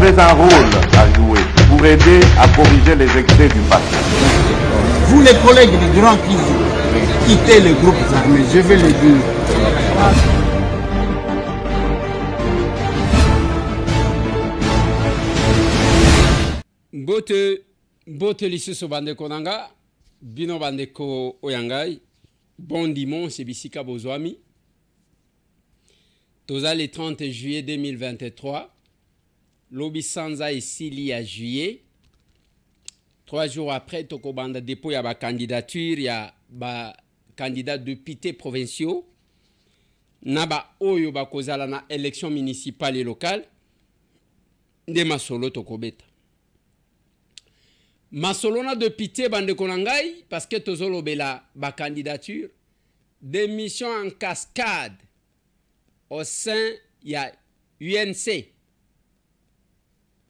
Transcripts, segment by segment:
avez un rôle à jouer pour aider à corriger les excès du passé. Vous les collègues des grands qui quittez les groupes armés, je vais le dire. Bote lisusu bandeko nanga, bino bandeko oyangai, bon dimanche bisika bozwami. Toza le 30 juillet 2023, lobi sanza esili ya juillet. 3 jours après, toko banda dépôt ya ba candidature ya ba candidat députés provinciaux. Na ba oyo ba kozala na élection municipale et locale. De masolo toko beta. Masolona député bande konangai parce que tozolo bela ba candidature démission en cascade au sein ya UNC.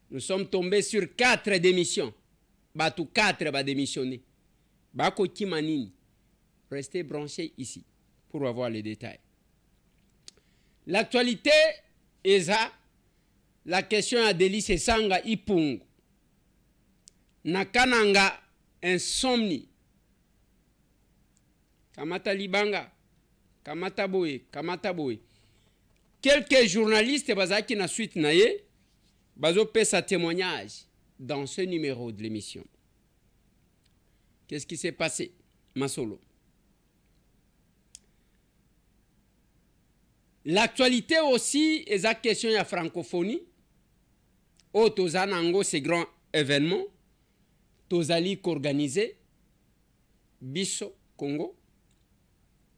Nous sommes tombés sur 4 démissions. Batou 4 va démissionner. Bako kimanini. Restez branchés ici pour avoir les détails. L'actualité est ça. La question à Délice Sanga Ipung. Nakananga insomnie. Kamata Libanga. Kamata Boe. Kamata Boe. Quelques journalistes bazaki na suite naye. Bazo fait sa témoignage dans ce numéro de l'émission. Qu'est-ce qui s'est passé? Masolo. L'actualité aussi est la question de la francophonie. Au Tozanango, ces grands événements. Tozali qu'organisé. Bisso, Congo.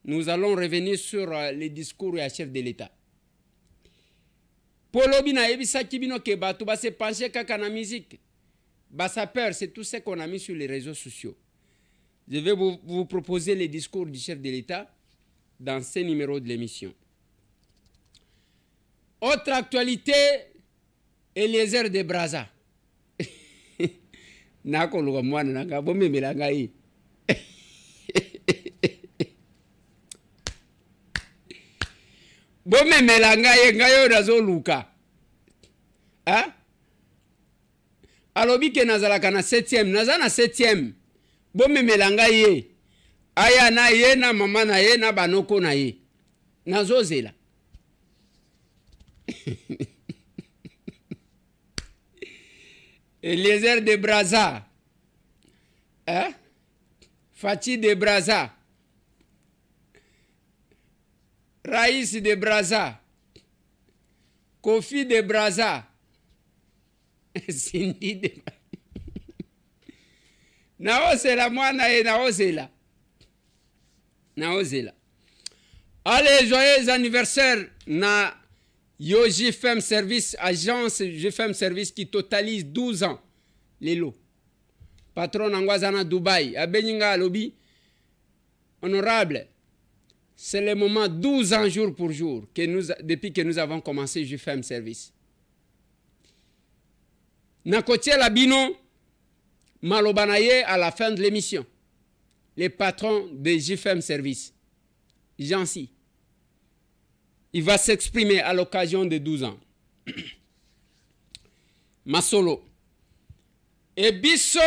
Nous allons revenir sur les discours du chef de l'État. Polo bina ebisa kibino ke batu ba se pencher kaka na musique. Ba sa peur, c'est tout ce qu'on a mis sur les réseaux sociaux. Je vais vous proposer les discours du chef de l'État dans ce numéro de l'émission. Autre actualité, Eliezer de Braza. Nako luga mwana nanga bombe melanga yi. Bombe melanga ye ngayo razo luka. Hein? Alobi ke nazalaka na 7e, nazana 7e. Bombe melanga ye. Aya na ye na mama na ye na banoko na ye. Nazozela. Eliezer de Braza. Hein? Fati de Braza. Raïs de Braza. Kofi de Braza. Cindy de Braza. Naosela mwana e naosela. Naosela. Allez, joyeux anniversaire na Yo JFM Service, agence JFM Service qui totalise 12 ans. Les lots. Patron Angwazana Dubaï. Abeninga Alobi. Honorable. C'est le moment 12 ans jour pour jour depuis que nous avons commencé JFM Service. Nakotiel Abino Malobanaye à la fin de l'émission. Les patrons de JFM Service. Jancy. Il va s'exprimer à l'occasion de 12 ans. Masolo. Et biso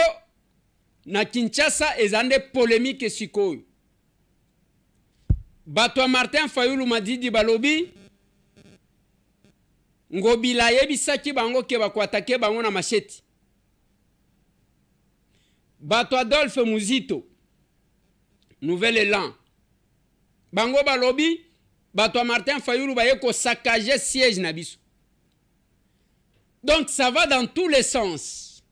na Kinshasa ezande polémique sikoyo. Batwa Martin Fayulu Madidi balobi ngobila yebisaki bango ke bakwatake bango na macheti. Batwa Adolphe Muzito Nouvel Élan bango balobi Batwa Martin Fayulu baye ko saccager siège na biso. Donc ça va dans tous les sens.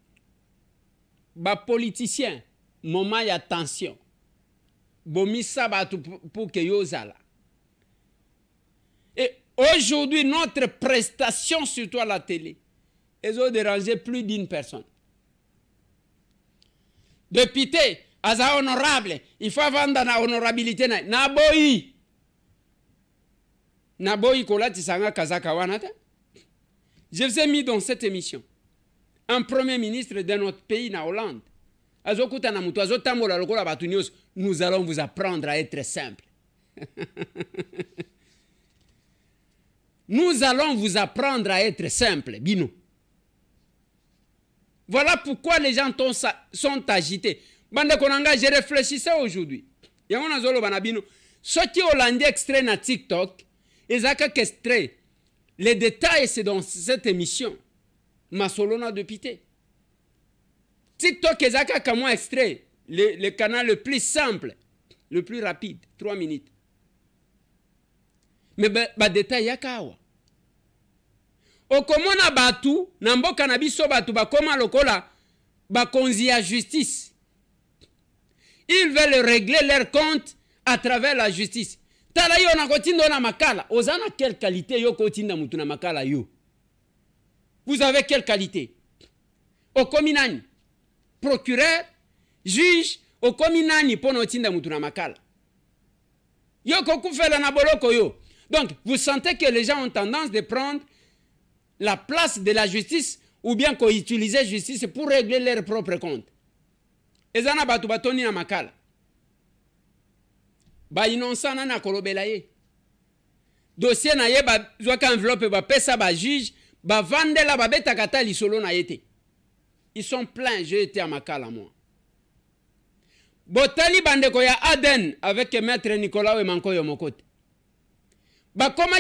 Ba politicien moment y a tension. Bomissa batu pour que yozala. Et aujourd'hui, notre prestation, surtout à la télé, ils ont dérangé plus d'une personne. Député, aza honorable, il faut vendre la honorabilité. Naboyi. Naboyi kolati sanga kazaka wanata. Je vous ai mis dans cette émission un premier ministre de notre pays, na Hollande. Nous allons vous apprendre à être simple. Nous allons vous apprendre à être simple, Bino. Voilà pourquoi les gens sont agités. Bande Konanga, je réfléchissais aujourd'hui. Yango zolo banabino. Ce qui Hollandais extrait na TikTok, ils ont extrait. Les détails, c'est dans cette émission. Masolona de Pité. TikTok, ils ont comment extrait. Le canal le plus simple, le plus rapide, 3 minutes. Mais ba détail yakawa. Okomona batu, namboka na biso batu bakoma lokola bakonzi ya justice. Ils veulent régler leur compte à travers la justice. Tala yo na kotindo na makala, ozana quelle qualité yo kotinda mutu na makala yo. Vous avez quelle qualité? Okominani, procureur, juge, okominani pono otinda mutu na makala. Yo kokufela na boloko yo. Donc, vous sentez que les gens ont tendance de prendre la place de la justice ou bien qu'on utilise la justice pour régler leurs propres comptes. Ezana batu batoni na makala. Ba innocent na kolobela ye. Dossier na ye ba zwaka enveloppe ba pesa ba juge, ba vandela ba beta kata lisolo na yete. Ils sont pleins, j'ai été à makala moi. Botali bandeko ya Aden avec maître Nicolas Emanko Yomokote. Bah, comment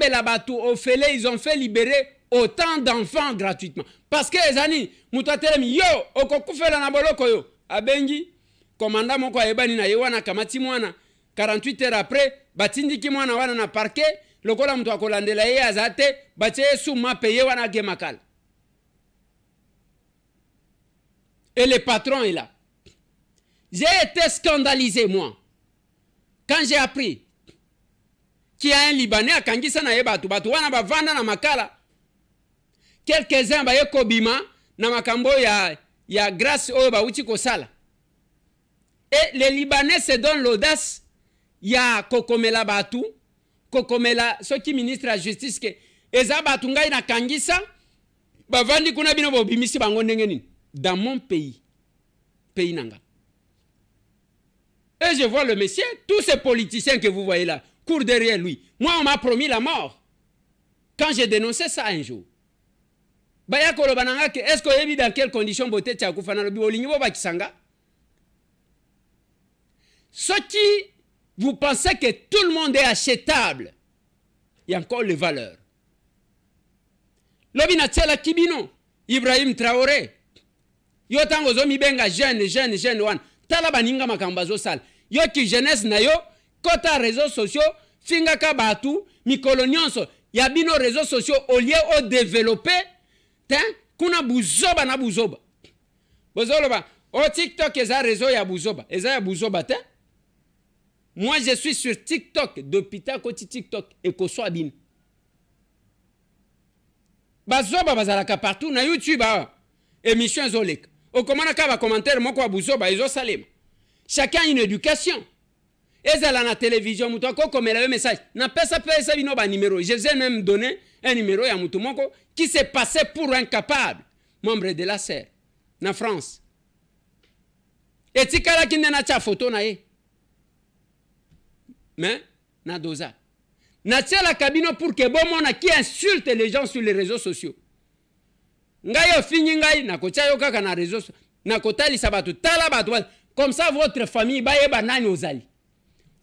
la batu au félé, ils ont fait libérer autant d'enfants gratuitement. Parce que les amis, mutatelemi yo, okokufela na boloko yo. Abengi, commandant moko ebani na yewana kamati mwana. 48 heures après, batindiki mwana wana na parquet, lokola mtu akolandela ye azate, batie souma payé wana gemakal. Et le patron est là. J'ai été scandalisé, moi, quand j'ai appris qu'il y a un Libanais à Kangisa na yebatu, batu wana ba vanda na makala. Quelques-uns ba yekobima na makambo ya grâce oyo ba uchi kosala. Et les Libanais se donnent l'audace ya kokomela batu, kokomela soki ministre la justice ke eza batu ngai na Kangisa ba vandi kuna bino bo bimisi bango ndenge nini dans mon pays nanga. Et je vois le monsieur, tous ces politiciens que vous voyez là, courent derrière lui. Moi, on m'a promis la mort. Quand j'ai dénoncé ça un jour. Est-ce qu'on a vu dans quelles conditions beauté ce qui, vous pensez que tout le monde est achetable, il y a encore les valeurs. Lobina Tchela Kibino, Ibrahim Traoré, Yotango Zomi Benga, jeune, one. Tala baninga makambazo sal. Yo ki jeunesse na yo, kota réseaux sociaux, finga ka batu, mikolo nyonso, ya bino réseaux sociaux, au lieu de développer, kuna buzoba na buzoba. Bozoloba, o TikTok eza réseau ya buzoba. Eza ya buzoba te. Moi je suis sur TikTok, depuis ta koti TikTok, et ko so abine. Bazoba bazalaka partout, na YouTube, émission zolek. Au comment on commentaire, moi quoi bouzoba, ils ont salé. Chacun a une éducation. Et ça la télévision, moutoko comme elle a un message. N'a pas ça peut ça vino ba numéro. Je vous ai même donné un numéro à Moutoumoko qui s'est passé pour un capable, membre de la serre, na France. Et tikala qui n'a pas photo na ye. Mais na doza. Na tia la cabine pour que bon mona qui insulte les gens sur les réseaux sociaux. Ngai fini ngai na kotia yo kaka na réseau na kotali sabatu tala batu comme ça votre famille ba yeba nani ozali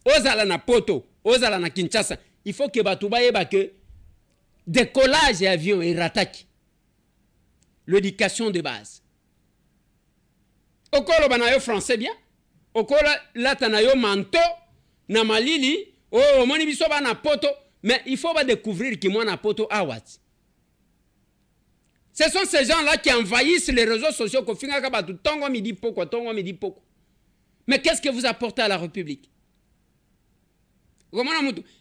ozala na poto ozala na Kinshasa il faut que batu ba yeba que décollage et avion et rataki l'éducation de base okolo bana yo français bien okolo latana yo manto na malili oh moni biso ba na poto mais il faut ba découvrir que moi na poto awat. Ce sont ces gens-là qui envahissent les réseaux sociaux. Mais qu'est-ce que vous apportez à la République?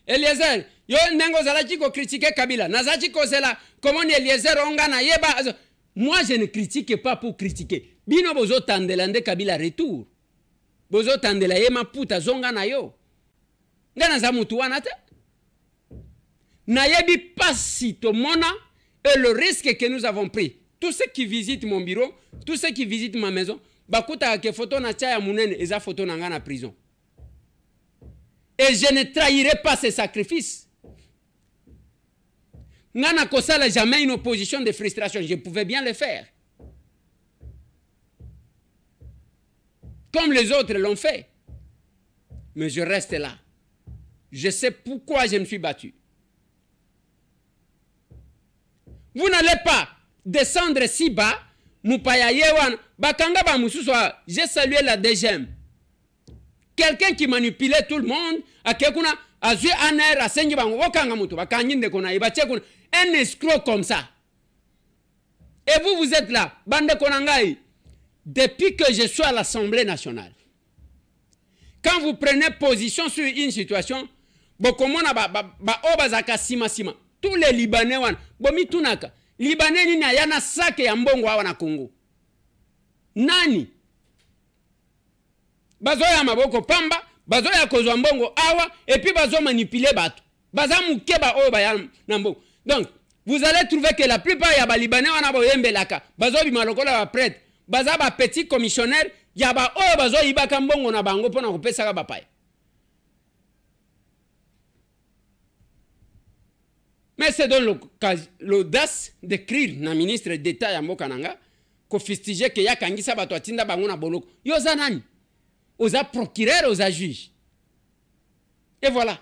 Eliezer, moi, je ne critique pas pour critiquer. Bino bozo tandelande Kabila retour. Bozo tandela yema puta zonga na yo. Ngana za mutu wana te. Na yebi pasi to mona. Et le risque que nous avons pris, tous ceux qui visitent mon bureau, tous ceux qui visitent ma maison, bakuta ke photo na tia ya munene eza photo na nga na prison. Et je ne trahirai pas ces sacrifices. Nga na kosala jamais une opposition de frustration, je pouvais bien le faire. comme les autres l'ont fait. Mais je reste là. Je sais pourquoi je me suis battu. Vous n'allez pas descendre si bas. Mupaya Yewan, Bakanga Bamususwa, j'ai salué la DGM. Quelqu'un qui manipulait tout le monde, à Kekuna, à Zue Aner, à Sengiban, Wakangamutu, à Kanyinde Kona, un escroc comme ça. Et vous, vous êtes là, Bande Konangai, depuis que je suis à l'Assemblée nationale. Quand vous prenez position sur une situation, tous les Libanais, Libanais ni na yana sake ya mbongo hawa na Kongo. Nani? Bazo ya maboko pamba, bazo ya kozwa mbongo awa, et puis bazo manipuler batu. Baza mukeba oyo ba na mbongo. Donc, vous allez trouver que la plupart ya ba Libanais wana ba yembelaka. Bazo bimalokola ba prêtre, baza ba petit commissionnaire, ya ba oyo bazo ibaka mbongo na bango pona kopesa ka bapaya. Mais c'est donc l'audace d'écrire na ministre d'État ya Mokananga ko fustige que ya kangisa bato atinda bango na boloko. Yoza nani? Oza procureur, oza juge. Et voilà.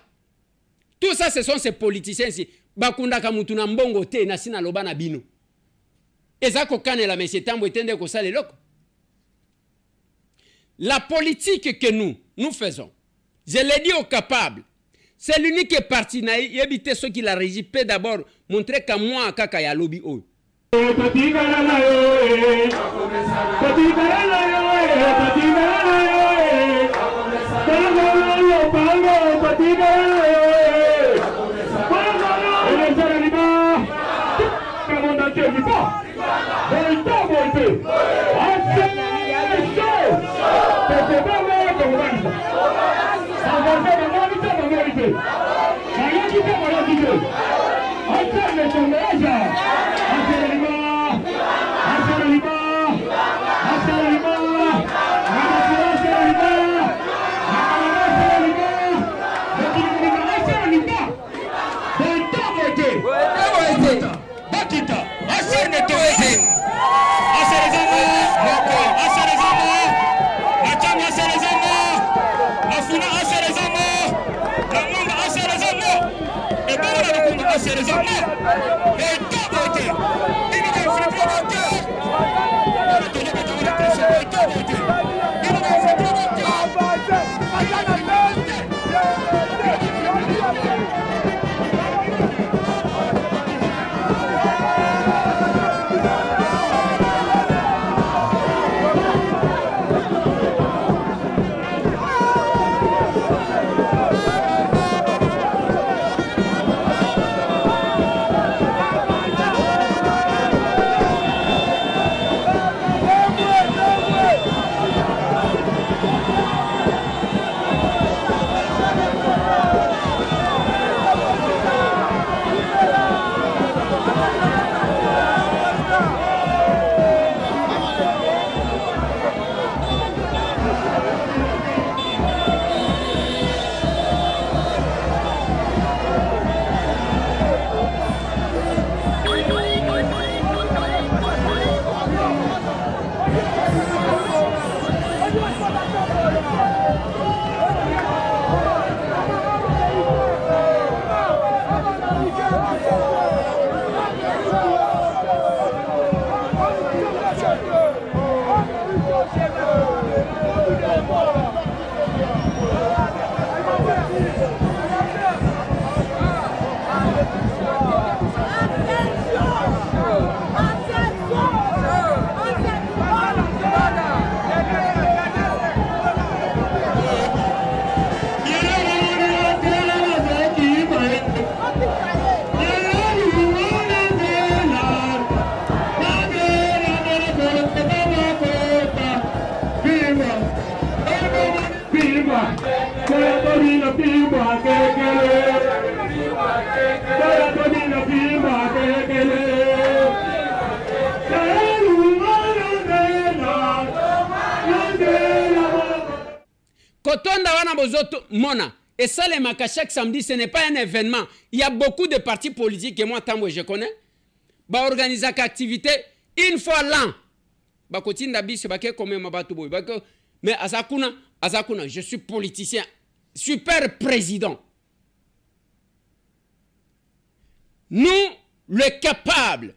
Tout ça, ce sont ces politiciens ici. Bakunda kamutu na mbongo te na sina loba na bino. Eza ko kanela monsieur Tambo etende ko sale loko. La politique que nous faisons, je l'ai dit aux capables. C'est l'unique parti na yebite ceux qui la régit peut d'abord montrer qu'à moi kaka ya lobby o. Kotonda wana bozoto mona. Et ça, les Maka, chaque samedi, ce n'est pas un événement. Il y a beaucoup de partis politiques que moi, Tambo, je connais. Bah, organiser une activité une fois l'an. Bah, kotinda bis, bah, comme ma batubo. Bah, Mais Azakuna, je suis politicien, super président. Nous, les capables,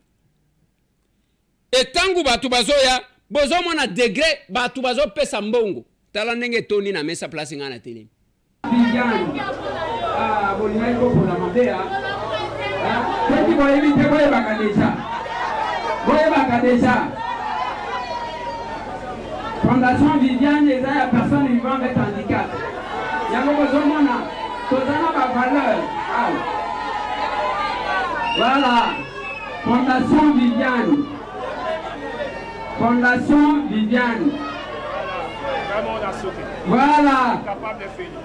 et tangu batu bazoya, bozo mona degré, batu bazo pesa mbongo. Tala nenge Tony na mesa place ngana tele. Vijana, bolingo pour la mabea. Kati boye bite boye bakadesha. Boye bakadesha. Fondation Viviane et la personne vivant avec handicap. Yango bozo mona, tozana ba valeur. Voilà, Fondation Viviane. Fondation Viviane. Voilà.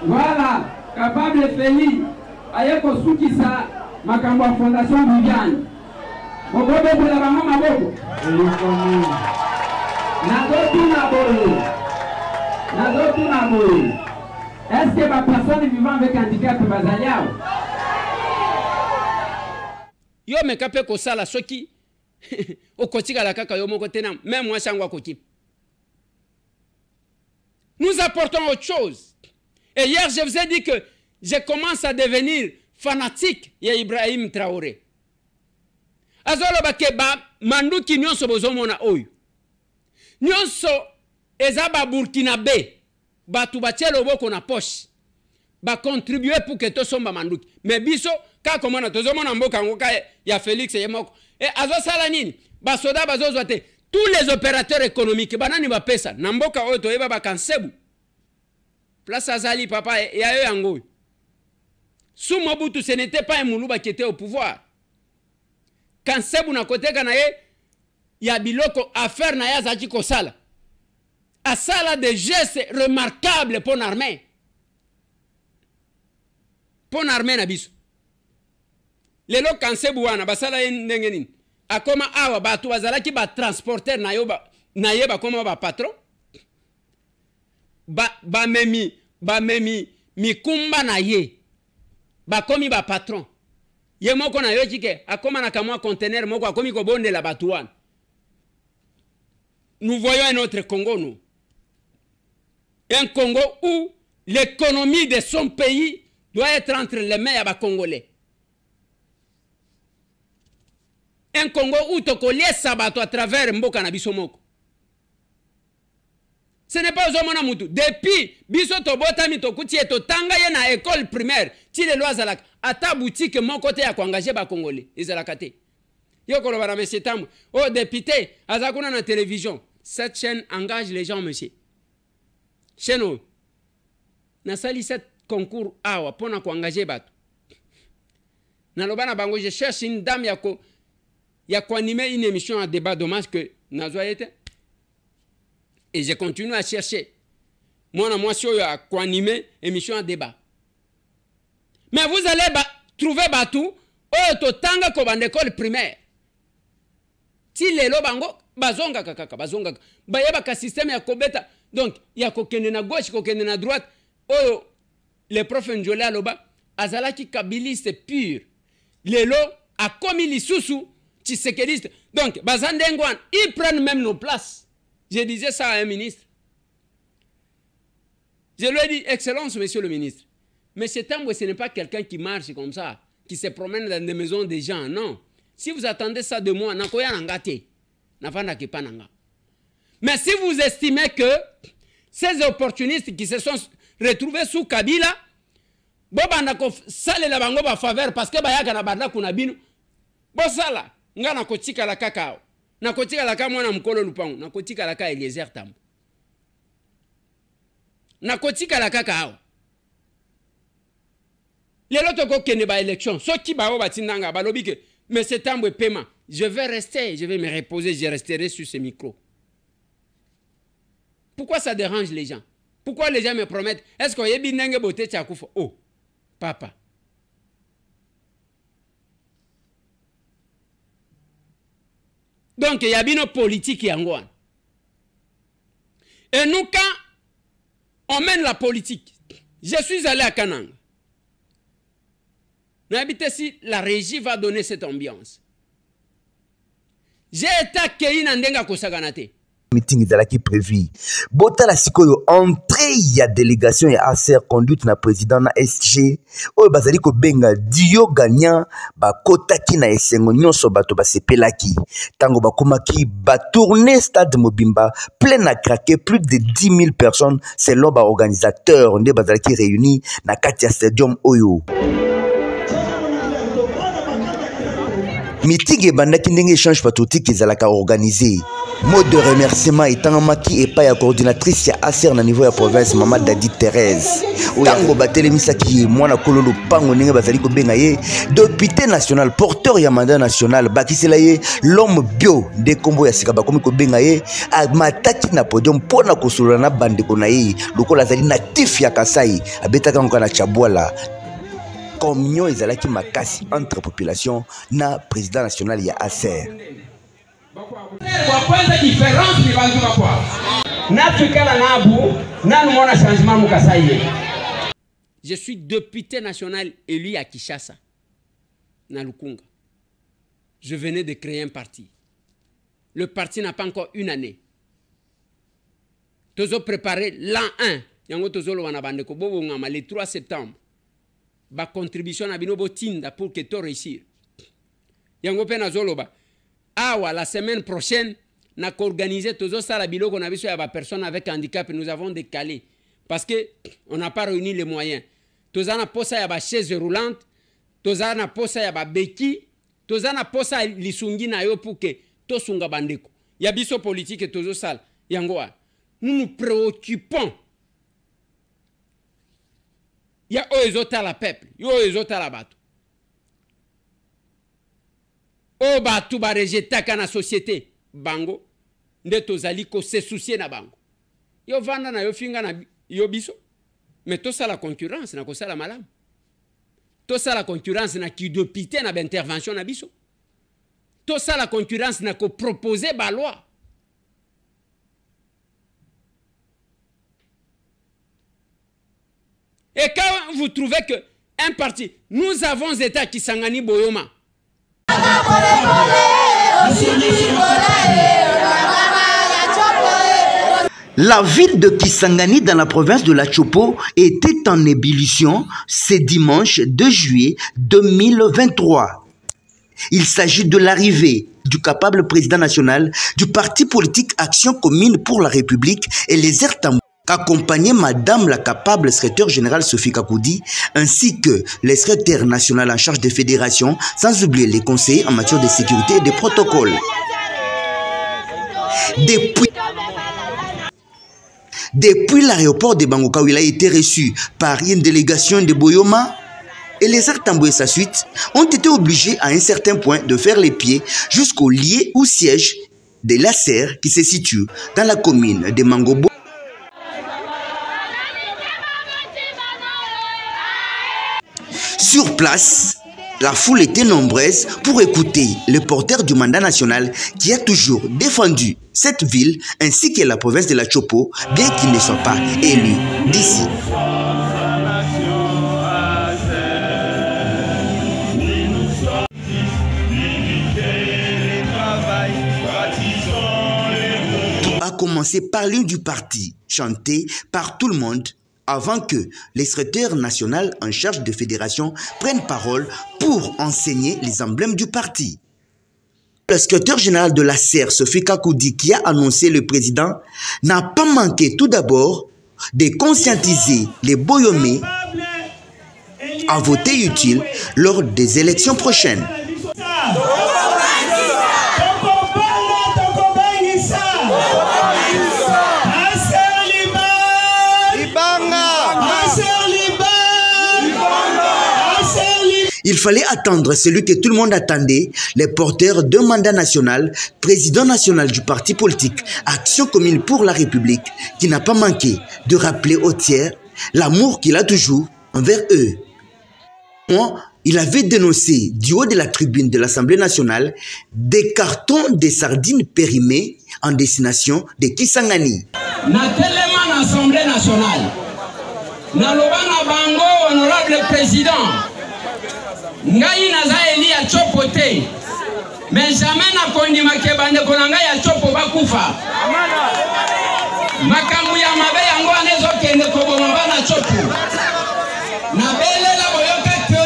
Voilà, capable de faire. Ayeko Soukissa, Makambo Fondation Viviane. Mobobe pour la maman Maboko. Nazotu Naboye. Est-ce que ma personne vivant avec handicap peut bazaliao? Yo me kapé ko sala soki o kotika la kaka yo moko tena même moi sangwa koki. Nous apportons autre chose. Et hier je vous ai dit que je commence à devenir fanatique ya Ibrahim Traoré. Azolo bakeba manduki nyonso bozomona oyo. Nyonso ezaba Burkinabe batu bachelo boko na poche. Ba contribuer pour que to somba manduki. Mais biso ka komona tozomona mboka ngoka ya Félix yemoko. Et azo sala nini? Ba soda bazo zote. Tous les opérateurs économiques banani ba pesa na mboka oyo toyeba ba kansebu. Place Azali papa ya yo yango. Sous Mobutu ce n'était pas un Moulouba qui était au pouvoir. Kansebu na kote kana ye ya biloko affaire na ya zaki ko sala. A sala des gestes remarquables pour l'armée. Pour l'armée na biso. Lelo Kansebu wana basala ndenge nini? Akoma awa batu bazalaki ba transporteur na yeba koma ba patron. Ba memi mikumba na ye. Ba komi ba patron. Ye moko na yo chike akoma na kamwa conteneur moko akomi ko bonde la batuan. Nous voyons un autre Congo nous. Un Congo où l'économie de son pays doit être entre les mains des Congolais. Un Congo où tokolie sabato à travers mboka na biso moko. Ce n'est pas aux hommes mutu. Depuis biso to botami to kuti to tanga ye na école primaire, ti le lois alak ata boutique mon côté ya ko engager ba Congolais. Ezalaka te. Yo ko ba monsieur Tambo. Oh député, azakuna na télévision. Cette chaîne engage les gens monsieur. Chaîne na sali cette concours awa pona ko engager bato. Na lobana bango je cherche une dame ya ko animer une émission en débat, dommage que nazo été. Et je continue à chercher. Moi, si je ko animer émission en débat. Mais vous allez trouver batou to tanga ko ban école primaire. Ti lelo bango bazonga kaka bazonga. Ba yeba ka système ya kobeta. Donc, ya ko kende na gauche ko kende na droite. Oh les profs njole aloba azalaki kabiliste pur. Lelo a commis lisusu tshisekediste. Donc, bazandengwan, ils prennent même nos places. Je disais ça à un ministre. Je lui ai dit, Excellence, monsieur le ministre. Mais cet homme, ce n'est pas quelqu'un qui marche comme ça, qui se promène dans des maisons des gens. Non. Si vous attendez ça de moi, mais si vous estimez que ces opportunistes qui se sont retrouvés sous Kabila, sale la bango ba faveur parce que bayaka na banda kuna binu, bosala ngana kotika la kakao. Na kotika la kama mwana mkolo lupangu. Na kotika la ka Eliezer Tambo. Na kotika la kakao. Lelo toko kene ba élection. So ki ba o batindanga ba lobi ke mais c'est Tambo et paiement. Je vais rester, je vais me reposer, je resterai sur ce micro. Pourquoi ça dérange les gens? Pourquoi les gens me promettent? Est-ce que yebi nenge bote tchakufo? Oh, papa. Donc, il y a une politique qui en. Et nous, quand on mène la politique, je suis allé à Kananga. N'habitez si la régie va donner cette ambiance. J'ai été accueilli dans Ndenga Kosaganate. meeting ezalaki prévu. Botala sikoyo entrée ya délégation ya ACR conduite na président na SG oyo bazali ko benga Dio Gagnant bakotaki na esengo nyonso bato basepelaki. Tango bakomaki tourner stade Mobimba plein à craquer, plus de 10 000 personnes selon ba organisateur nde bazalaki réunis na kati ya stadium oyo. Meeting ebandaki ndenge échange patriotique ezalaka organisé. Mot de remerciement etangamaki epai ya coordinatrice ya ACR na niveau ya province Mama Dadi Thérèse. Tango batelemisaki mwana kololo pango ndenge bazali ko benga ye député national porteur ya mandat national bakisela ye l'homme bio de kombo ya sika bakomi ko benga ye amataki na podium pona kosolola na bandeko na ye lokola azali natif ya Kasai abetaka ngana Chabwala. Communion ezalaki makasi entre population na président national ya ACR. Je suis député national élu à Kinshasa, na Lukunga. Je venais de créer un parti. Le parti n'a pas encore une année. Tozo préparé l'an 1. Yango tozo lo wana bandeko bobo ngama le 3 septembre. Ba contribution na bino botinda pour que to réussir. Yango pe na zoloba. Awa la semaine prochaine n'a qu'organisé tozo sala biloko na biso ya ba personne avec handicap nous avons décalé parce que on n'a pas réuni les moyens. Tozana posa ya ba chaise roulante, tozana posa ya ba beki, tozana posa lisungi na yo pour que to sunga bandeko. Ya biso politique tozo sala. Yango nous nous préoccupons. Ya oezota la peuple, yo oezota la bato. O batu ba rejetaka na société bango nde tozali ko se soucier na bango. Yo vanda na yo finga na yo biso. Mais to ça la concurrence na ko sala malamu. To ça la concurrence na ki député na intervention na biso. To ça la concurrence na ko proposer ba loi. Et quand vous trouvez que un parti, nous avons État qui Kisangani Boyoma. La ville de Kisangani dans la province de la Chopo était en ébullition ce dimanche 2 juillet 2023. Il s'agit de l'arrivée du capable président national du parti politique Action Commune pour la République et les Ertambo, accompagné Madame la capable secrétaire générale Sophie Kakoudi, ainsi que les secrétaires nationaux en charge des fédérations, sans oublier les conseillers en matière de sécurité et de protocole. Depuis l'aéroport de Bangoka, où il a été reçu par une délégation de Boyoma, et les Ertambo et sa suite ont été obligés à un certain point de faire les pieds jusqu'au lieu ou siège de l'ACR qui se situe dans la commune de Mangobo. Sur place, la foule était nombreuse pour écouter le porteur du mandat national qui a toujours défendu cette ville ainsi que la province de la Chopo, bien qu'il ne soit pas élu d'ici. Tout a commencé par l'une du parti, chanté par tout le monde, avant que les secrétaires nationaux en charge de fédération prennent parole pour enseigner les emblèmes du parti. Le secrétaire général de la CER, Sophie Kakoudi, qui a annoncé le président, n'a pas manqué tout d'abord de conscientiser les Boyomais à voter utile lors des élections prochaines. Il fallait attendre celui que tout le monde attendait, les porteurs d'un mandat national, président national du parti politique Action Commune pour la République, qui n'a pas manqué de rappeler aux tiers l'amour qu'il a toujours envers eux. Il avait dénoncé du haut de la tribune de l'Assemblée nationale des cartons de sardines périmés en destination de Kisangani. L'Assemblée nationale, honorable président, ngai naza eli a chopote Mais jamais na kondima ke bande konanga ya chopo bakufa. Makambu ya mabe yango anezo kende koboma bana chopo. Na bele la boyoka ke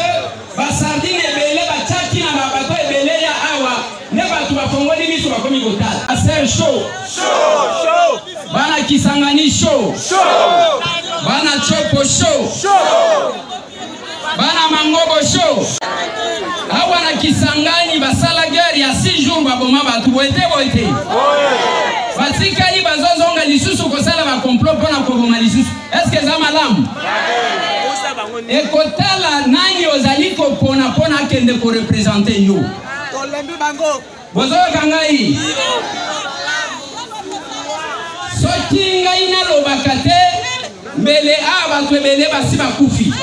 basardine bele bachaki na babato ebele ya awa ne batu bafongoli biso bakomi kotala. Aser show. Bana Kisangani show. Bana chopo show. Bana Mangobo show. Awa na Kisangani basala guerre ya 6 jours baboma batu boite. Batika yi bazozonga lisusu kosala ba complot pona koboma lisusu. Est-ce que ça malamu? Ekotala nani ozali ko pona kende ko représenter yo. Tolembi bango. Bozo kangai. Soki ngai na lobakate mbele aba twebele basi bakufi.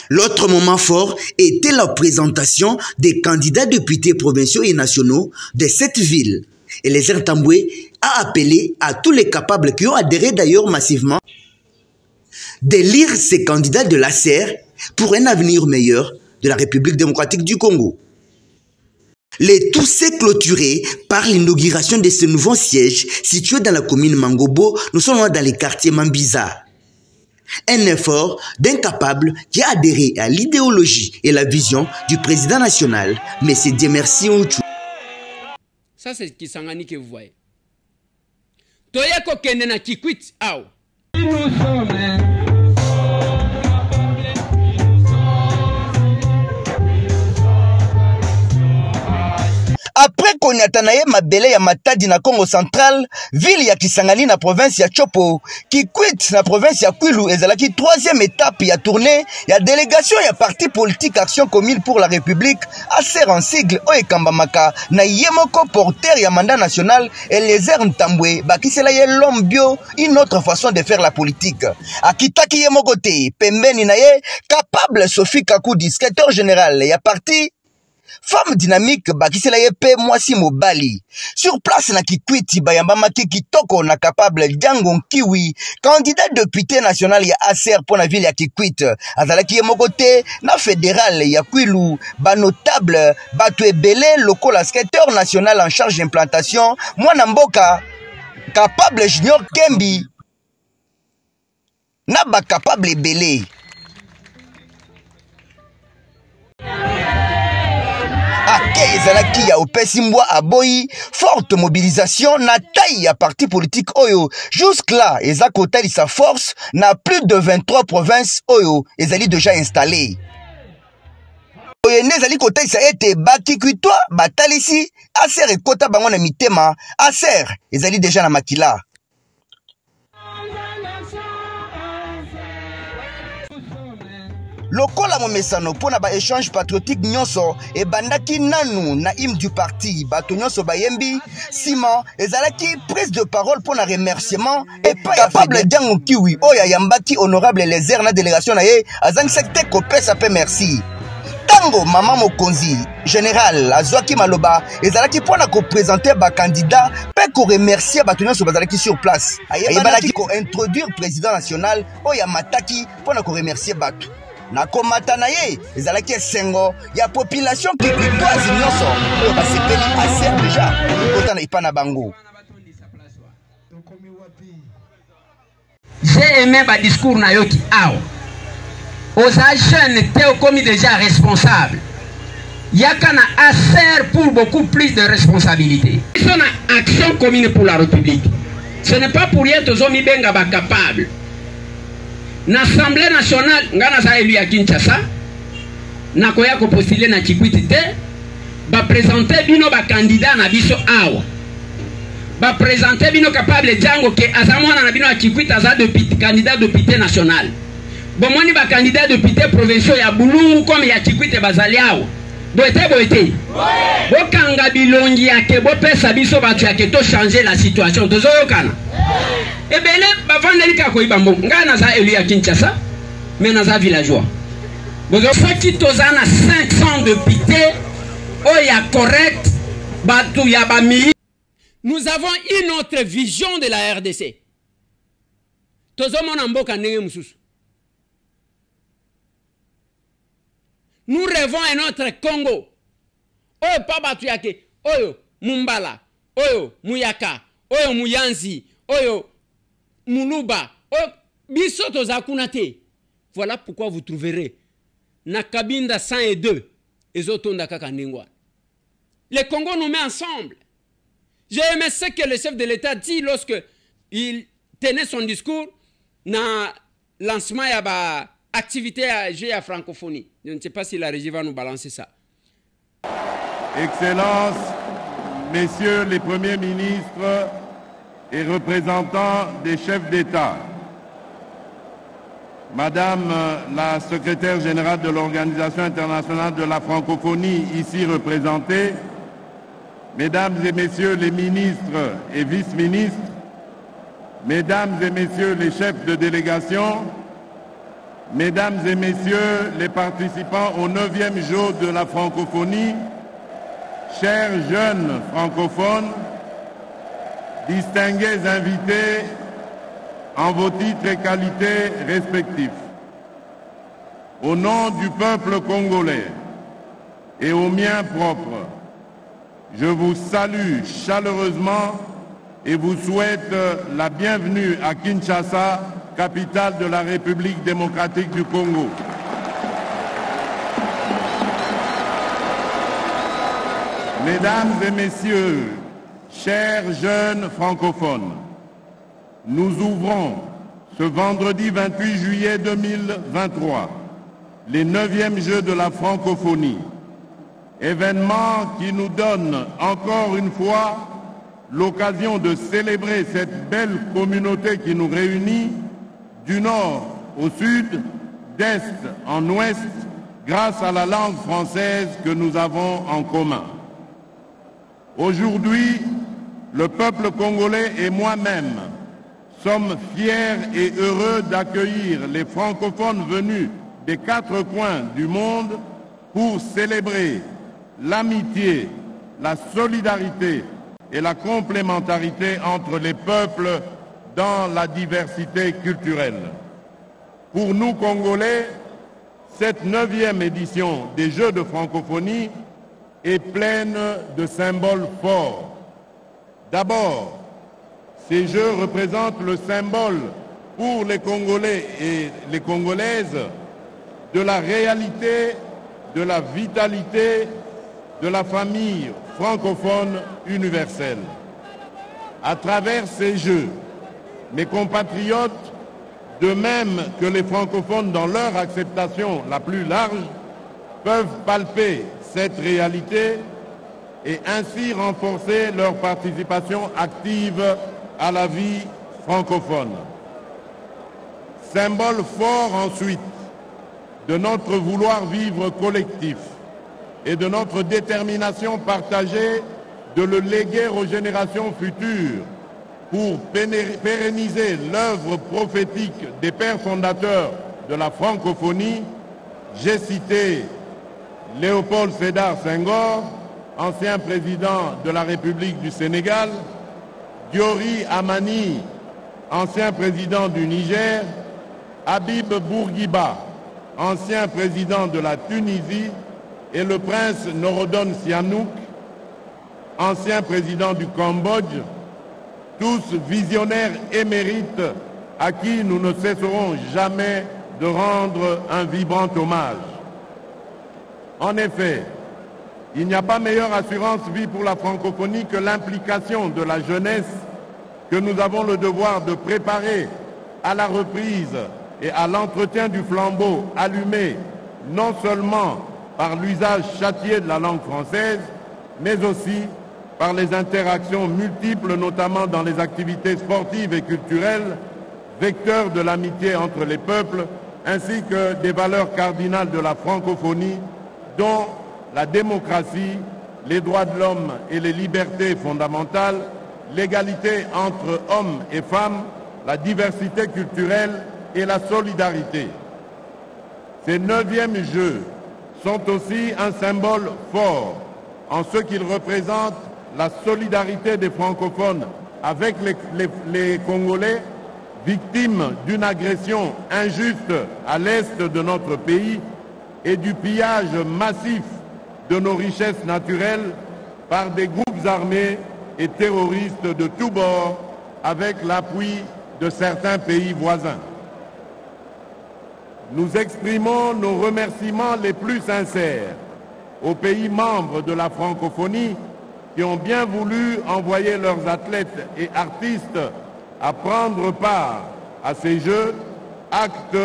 L'autre moment fort était la présentation des candidats députés provinciaux et nationaux de cette ville. Et les Tamboué a appelé à tous les capables qui ont adhéré d'ailleurs massivement d'élire ces candidats de la SER pour un avenir meilleur de la République démocratique du Congo. Le tout s'est clôturé par l'inauguration de ce nouveau siège situé dans la commune Mangobo, nous sommes dans les quartiers Mambiza. Un effort d'un capable qui a adhéré à l'idéologie et la vision du président national, M. Diemersi Onchou. Ça, c'est Kisangani que vous voyez. Toyako Kenena Kikwit, aou. Après Konyatanaye Mabele ya Matadi na Congo Central, ville ya Kisangani na province ya Chopo, Kikwit na province ya Kwilu ezalaki 3e étape ya tournée ya délégation ya parti politique Action Commune pour la République, ACR en sigle Oyekambamaka na yemoko porteur ya mandat national Eliezer Ntambwe bakisela ye l'homme bio, une autre façon de faire la politique. Akitaki yemoko te, pembeni na ye, capable Sophie Kakoudi, secrétaire général ya parti Femme dynamique bakisela yepe mwasi mobali. Sur place na Kikwiti bayambamaki kitoko na capable Django Kiwi, candidat député national ya ACR pour la ville ya Kikwit. Azalaki yemoko te na fédéral ya Kwilu, ba notable batu ebele lokola secrétaire national en charge d'implantation, mwana mboka capable Junior Kembi na ba capable ebele. Ake ezalaki ya opesi mbwa aboyi, forte mobilisation na taille ya parti politique oyo. Jusque là, eza kotali sa force na plus de 23 provinces oyo ezali déjà installé. Oyene ezali kotali sa ete bakikwitwa batalisi ACR ekota bango na mitema, ACR ezali déjà na makila. Lokola momesano pona ba échange patriotique nyonso e bandaki nanu na hymne du parti bato nyonso bayembi sima ezalaki prise de parole pona remerciement et pas capable Django Kiwi oya yambaki honorable Eliezer na délégation na ye azangisaki te kopesa pe merci. Tango mama mokonzi général azwaki maloba ezalaki pona ko présenter ba candidat pe ko remercier bato nyonso bazalaki sur place. Ayebaki ko introduire président national oya mataki pona ko remercier bato. Na komata na ye ezalaki esengo ya population kikwitoise nyonso oyo basepeli ACR déjà kota na ipana bango. J'ai aimé ba discours na yoki awa. Aux jeunes te okomi déjà responsable. Yaka na ACR pour beaucoup plus de responsabilités. Ils sont en action commune pour la République. Ce n'est pas pour rien que zomi benga ba capable. L'Assemblée nationale, ngana za élu à Kinshasa, na koya ko postuler na Kikwiti te, ba présenter bino ba candidat na biso awa. Ba présenter bino capable Django ke azamwana na bino a Kikwiti aza député candidat député national. Bomoni ba candidat député provincial ya Bulungu comme ya Kikwiti bazali awa. Boete. Bo kanga bilongi yake bo pesa biso batu yake to changer la situation. Tozoyokana. Ebele bavandelika koyiba mbongo ngana za élu ya Kinshasa mais naza villageois bozo faki tozana 500 députés oya correct batu ya bami. Nous avons une autre vision de la RDC. Tozomona mboka ndenge mususu. Nous rêvons un autre Congo oyo pa bato yake oyo mumbala oyo muyaka oyo muyanzi oyo muluba oyo biso toza kuna te. Voilà pourquoi vous trouverez na Kabinda 102 ezotonda kaka ndengwa. Le Congo nous met ensemble. J'ai aimé ce que le chef de l'État dit lorsque il tenait son discours dans lancement ya ba activité à jeu à francophonie. Je ne sais pas si la régie va nous balancer ça. Excellences, messieurs les premiers ministres et représentants des chefs d'État, Madame la secrétaire générale de l'Organisation internationale de la francophonie ici représentée, Mesdames et messieurs les ministres et vice-ministres, Mesdames et messieurs les chefs de délégation, Mesdames et messieurs les participants au 9e jour de la francophonie, chers jeunes francophones, distingués invités en vos titres et qualités respectifs. Au nom du peuple congolais et au mien propre, je vous salue chaleureusement et vous souhaite la bienvenue à Kinshasa, capitale de la République démocratique du Congo. Mesdames et messieurs, chers jeunes francophones, nous ouvrons ce vendredi 28 juillet 2023 les 9e Jeux de la francophonie, événement qui nous donne encore une fois l'occasion de célébrer cette belle communauté qui nous réunit du nord au sud, d'est en ouest, grâce à la langue française que nous avons en commun. Aujourd'hui, le peuple congolais et moi-même sommes fiers et heureux d'accueillir les francophones venus des 4 coins du monde pour célébrer l'amitié, la solidarité et la complémentarité entre les peuples dans la diversité culturelle. Pour nous, Congolais, cette 9e édition des Jeux de francophonie est pleine de symboles forts. D'abord, ces Jeux représentent le symbole pour les Congolais et les Congolaises de la réalité, de la vitalité de la famille francophone universelle. À travers ces Jeux, mes compatriotes, de même que les francophones dans leur acceptation la plus large, peuvent palper cette réalité et ainsi renforcer leur participation active à la vie francophone. Symbole fort ensuite de notre vouloir vivre collectif et de notre détermination partagée de le léguer aux générations futures pour pérenniser l'œuvre prophétique des pères fondateurs de la francophonie. J'ai cité Léopold Sédar Senghor, ancien président de la République du Sénégal, Diori Amani, ancien président du Niger, Habib Bourguiba, ancien président de la Tunisie, et le prince Norodom Sihanouk, ancien président du Cambodge, tous visionnaires émérites à qui nous ne cesserons jamais de rendre un vibrant hommage. En effet, il n'y a pas meilleure assurance vie pour la francophonie que l'implication de la jeunesse que nous avons le devoir de préparer à la reprise et à l'entretien du flambeau allumé non seulement par l'usage châtié de la langue française, mais aussi par les interactions multiples, notamment dans les activités sportives et culturelles, vecteurs de l'amitié entre les peuples, ainsi que des valeurs cardinales de la francophonie, dont la démocratie, les droits de l'homme et les libertés fondamentales, l'égalité entre hommes et femmes, la diversité culturelle et la solidarité. Ces 9e Jeux sont aussi un symbole fort en ce qu'ils représentent la solidarité des francophones avec les Congolais victimes d'une agression injuste à l'est de notre pays et du pillage massif de nos richesses naturelles par des groupes armés et terroristes de tous bords avec l'appui de certains pays voisins. Nous exprimons nos remerciements les plus sincères aux pays membres de la francophonie qui ont bien voulu envoyer leurs athlètes et artistes à prendre part à ces Jeux, acte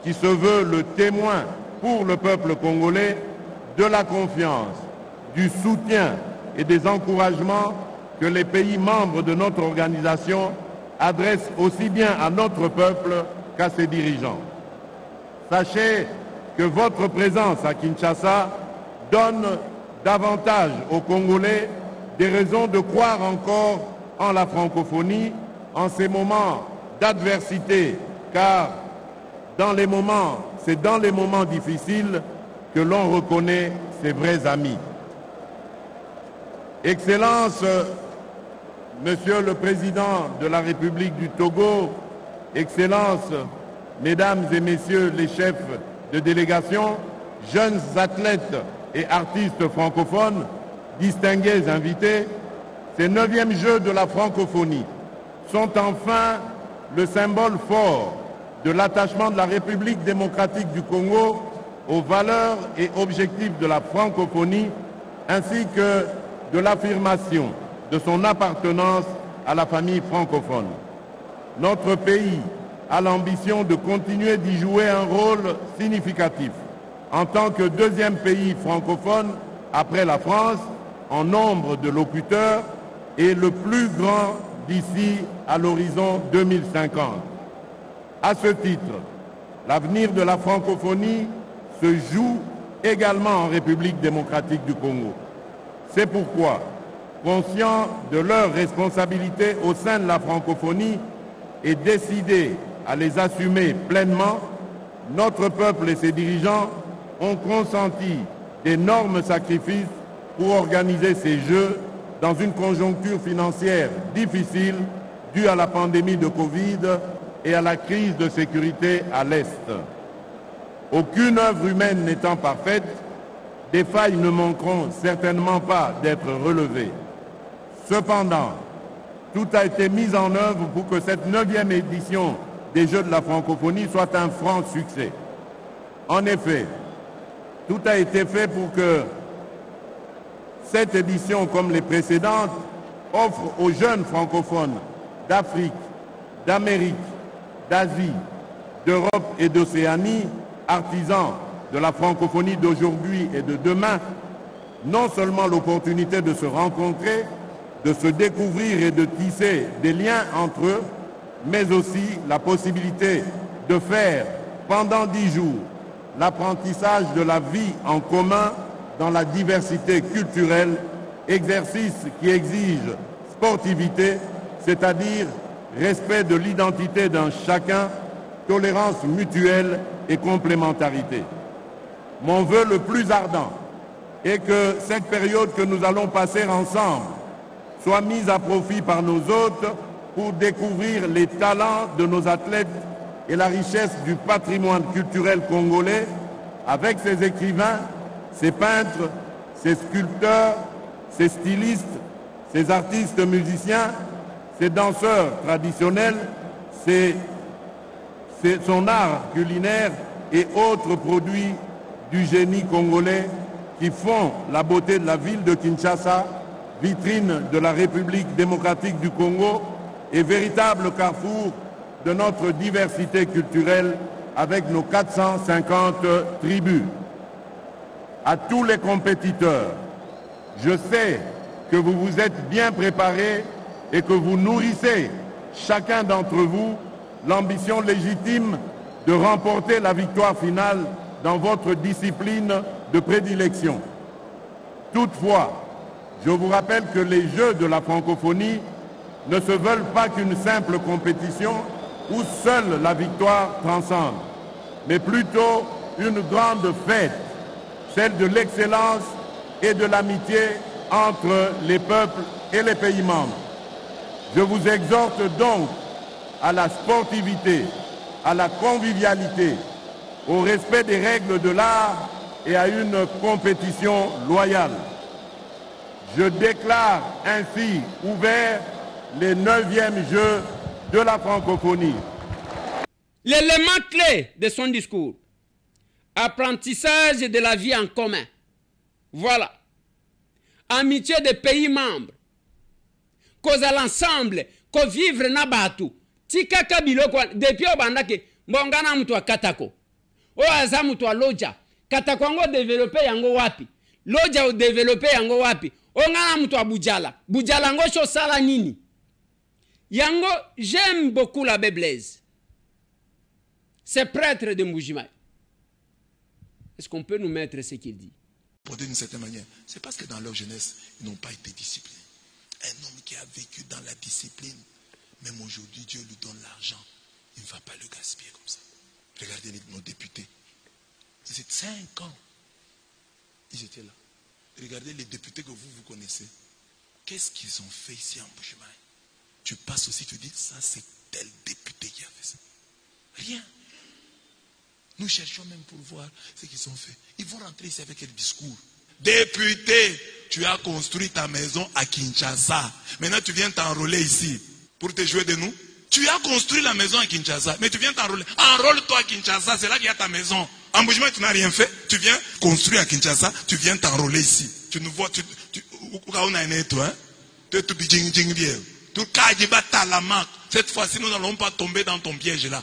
qui se veut le témoin pour le peuple congolais de la confiance, du soutien et des encouragements que les pays membres de notre organisation adressent aussi bien à notre peuple qu'à ses dirigeants. Sachez que votre présence à Kinshasa donne davantage aux Congolais des raisons de croire encore en la francophonie en ces moments d'adversité, car c'est dans les moments difficiles que l'on reconnaît ses vrais amis. Excellences, Monsieur le Président de la République du Togo, Excellences, Mesdames et Messieurs les chefs de délégation, jeunes athlètes et artistes francophones, distingués invités, ces 9e Jeux de la francophonie sont enfin le symbole fort de l'attachement de la République démocratique du Congo aux valeurs et objectifs de la francophonie, ainsi que de l'affirmation de son appartenance à la famille francophone. Notre pays a l'ambition de continuer d'y jouer un rôle significatif en tant que 2e pays francophone après la France en nombre de locuteurs et le plus grand d'ici à l'horizon 2050. À ce titre, l'avenir de la francophonie se joue également en République démocratique du Congo. C'est pourquoi, conscient de leurs responsabilités au sein de la francophonie et décidé à les assumer pleinement, notre peuple et ses dirigeants ont consenti d'énormes sacrifices pour organiser ces Jeux dans une conjoncture financière difficile due à la pandémie de Covid et à la crise de sécurité à l'Est. Aucune œuvre humaine n'étant parfaite, des failles ne manqueront certainement pas d'être relevées. Cependant, tout a été mis en œuvre pour que cette 9e édition des Jeux de la francophonie soit un franc succès. En effet, tout a été fait pour que cette édition, comme les précédentes, offre aux jeunes francophones d'Afrique, d'Amérique, d'Asie, d'Europe et d'Océanie, artisans de la francophonie d'aujourd'hui et de demain, non seulement l'opportunité de se rencontrer, de se découvrir et de tisser des liens entre eux, mais aussi la possibilité de faire pendant 10 jours l'apprentissage de la vie en commun dans la diversité culturelle, exercice qui exige sportivité, c'est-à-dire respect de l'identité d'un chacun, tolérance mutuelle et complémentarité. Mon vœu le plus ardent est que cette période que nous allons passer ensemble soit mise à profit par nos hôtes pour découvrir les talents de nos athlètes et la richesse du patrimoine culturel congolais avec ses écrivains, ses peintres, ses sculpteurs, ses stylistes, ses artistes musiciens, ses danseurs traditionnels, son art culinaire et autres produits du génie congolais qui font la beauté de la ville de Kinshasa, vitrine de la République démocratique du Congo et véritable carrefour de notre diversité culturelle avec nos 450 tribus. À tous les compétiteurs, je sais que vous vous êtes bien préparés et que vous nourrissez, chacun d'entre vous, l'ambition légitime de remporter la victoire finale dans votre discipline de prédilection. Toutefois, je vous rappelle que les Jeux de la francophonie ne se veulent pas qu'une simple compétition où seule la victoire transcende, mais plutôt une grande fête, celle de l'excellence et de l'amitié entre les peuples et les pays membres. Je vous exhorte donc à la sportivité, à la convivialité, au respect des règles de l'art et à une compétition loyale. Je déclare ainsi ouverts les 9e Jeux de la francophonie. L'élément clé de son discours, apprentissage de la vie en commun. Voilà. Amitié des pays membres. Cause à l'ensemble, ko vivre na batu. Tika kabilo kwa, depuis obandake, mbongana mtu wa katako. O aza mtu wa loja. Katako yango develope yango wapi. Loja o develope yango wapi. O ngana mtu wa bujala. Bujala yango sho sala nini. Yango, j'aime beaucoup l'abbé Blaise. C'est prêtre de Mbujimayi. Est-ce qu'on peut nous mettre ce qu'il dit? Pour d'une certaine manière, c'est parce que dans leur jeunesse, ils n'ont pas été disciplinés. Un homme qui a vécu dans la discipline, même aujourd'hui, Dieu lui donne l'argent. Il ne va pas le gaspiller comme ça. Regardez nos députés. C'est 5 ans. Ils étaient là. Regardez les députés que vous connaissez. Qu'est-ce qu'ils ont fait ici en Mbujimayi? Tu passes aussi, tu dis, ça c'est tel député qui a fait ça. Rien. Nous cherchons même pour voir ce qu'ils ont fait. Ils vont rentrer ici avec quel discours? Député, tu as construit ta maison à Kinshasa. Maintenant, tu viens t'enrôler ici pour te jouer de nous. Tu as construit la maison à Kinshasa, mais tu viens t'enrôler. Enrôle-toi à Kinshasa, c'est là qu'il y a ta maison. En Mbujimayi, tu n'as rien fait. Tu viens construire à Kinshasa, tu viens t'enrôler ici. Tu nous vois, tu cette fois-ci, nous n'allons pas tomber dans ton piège là.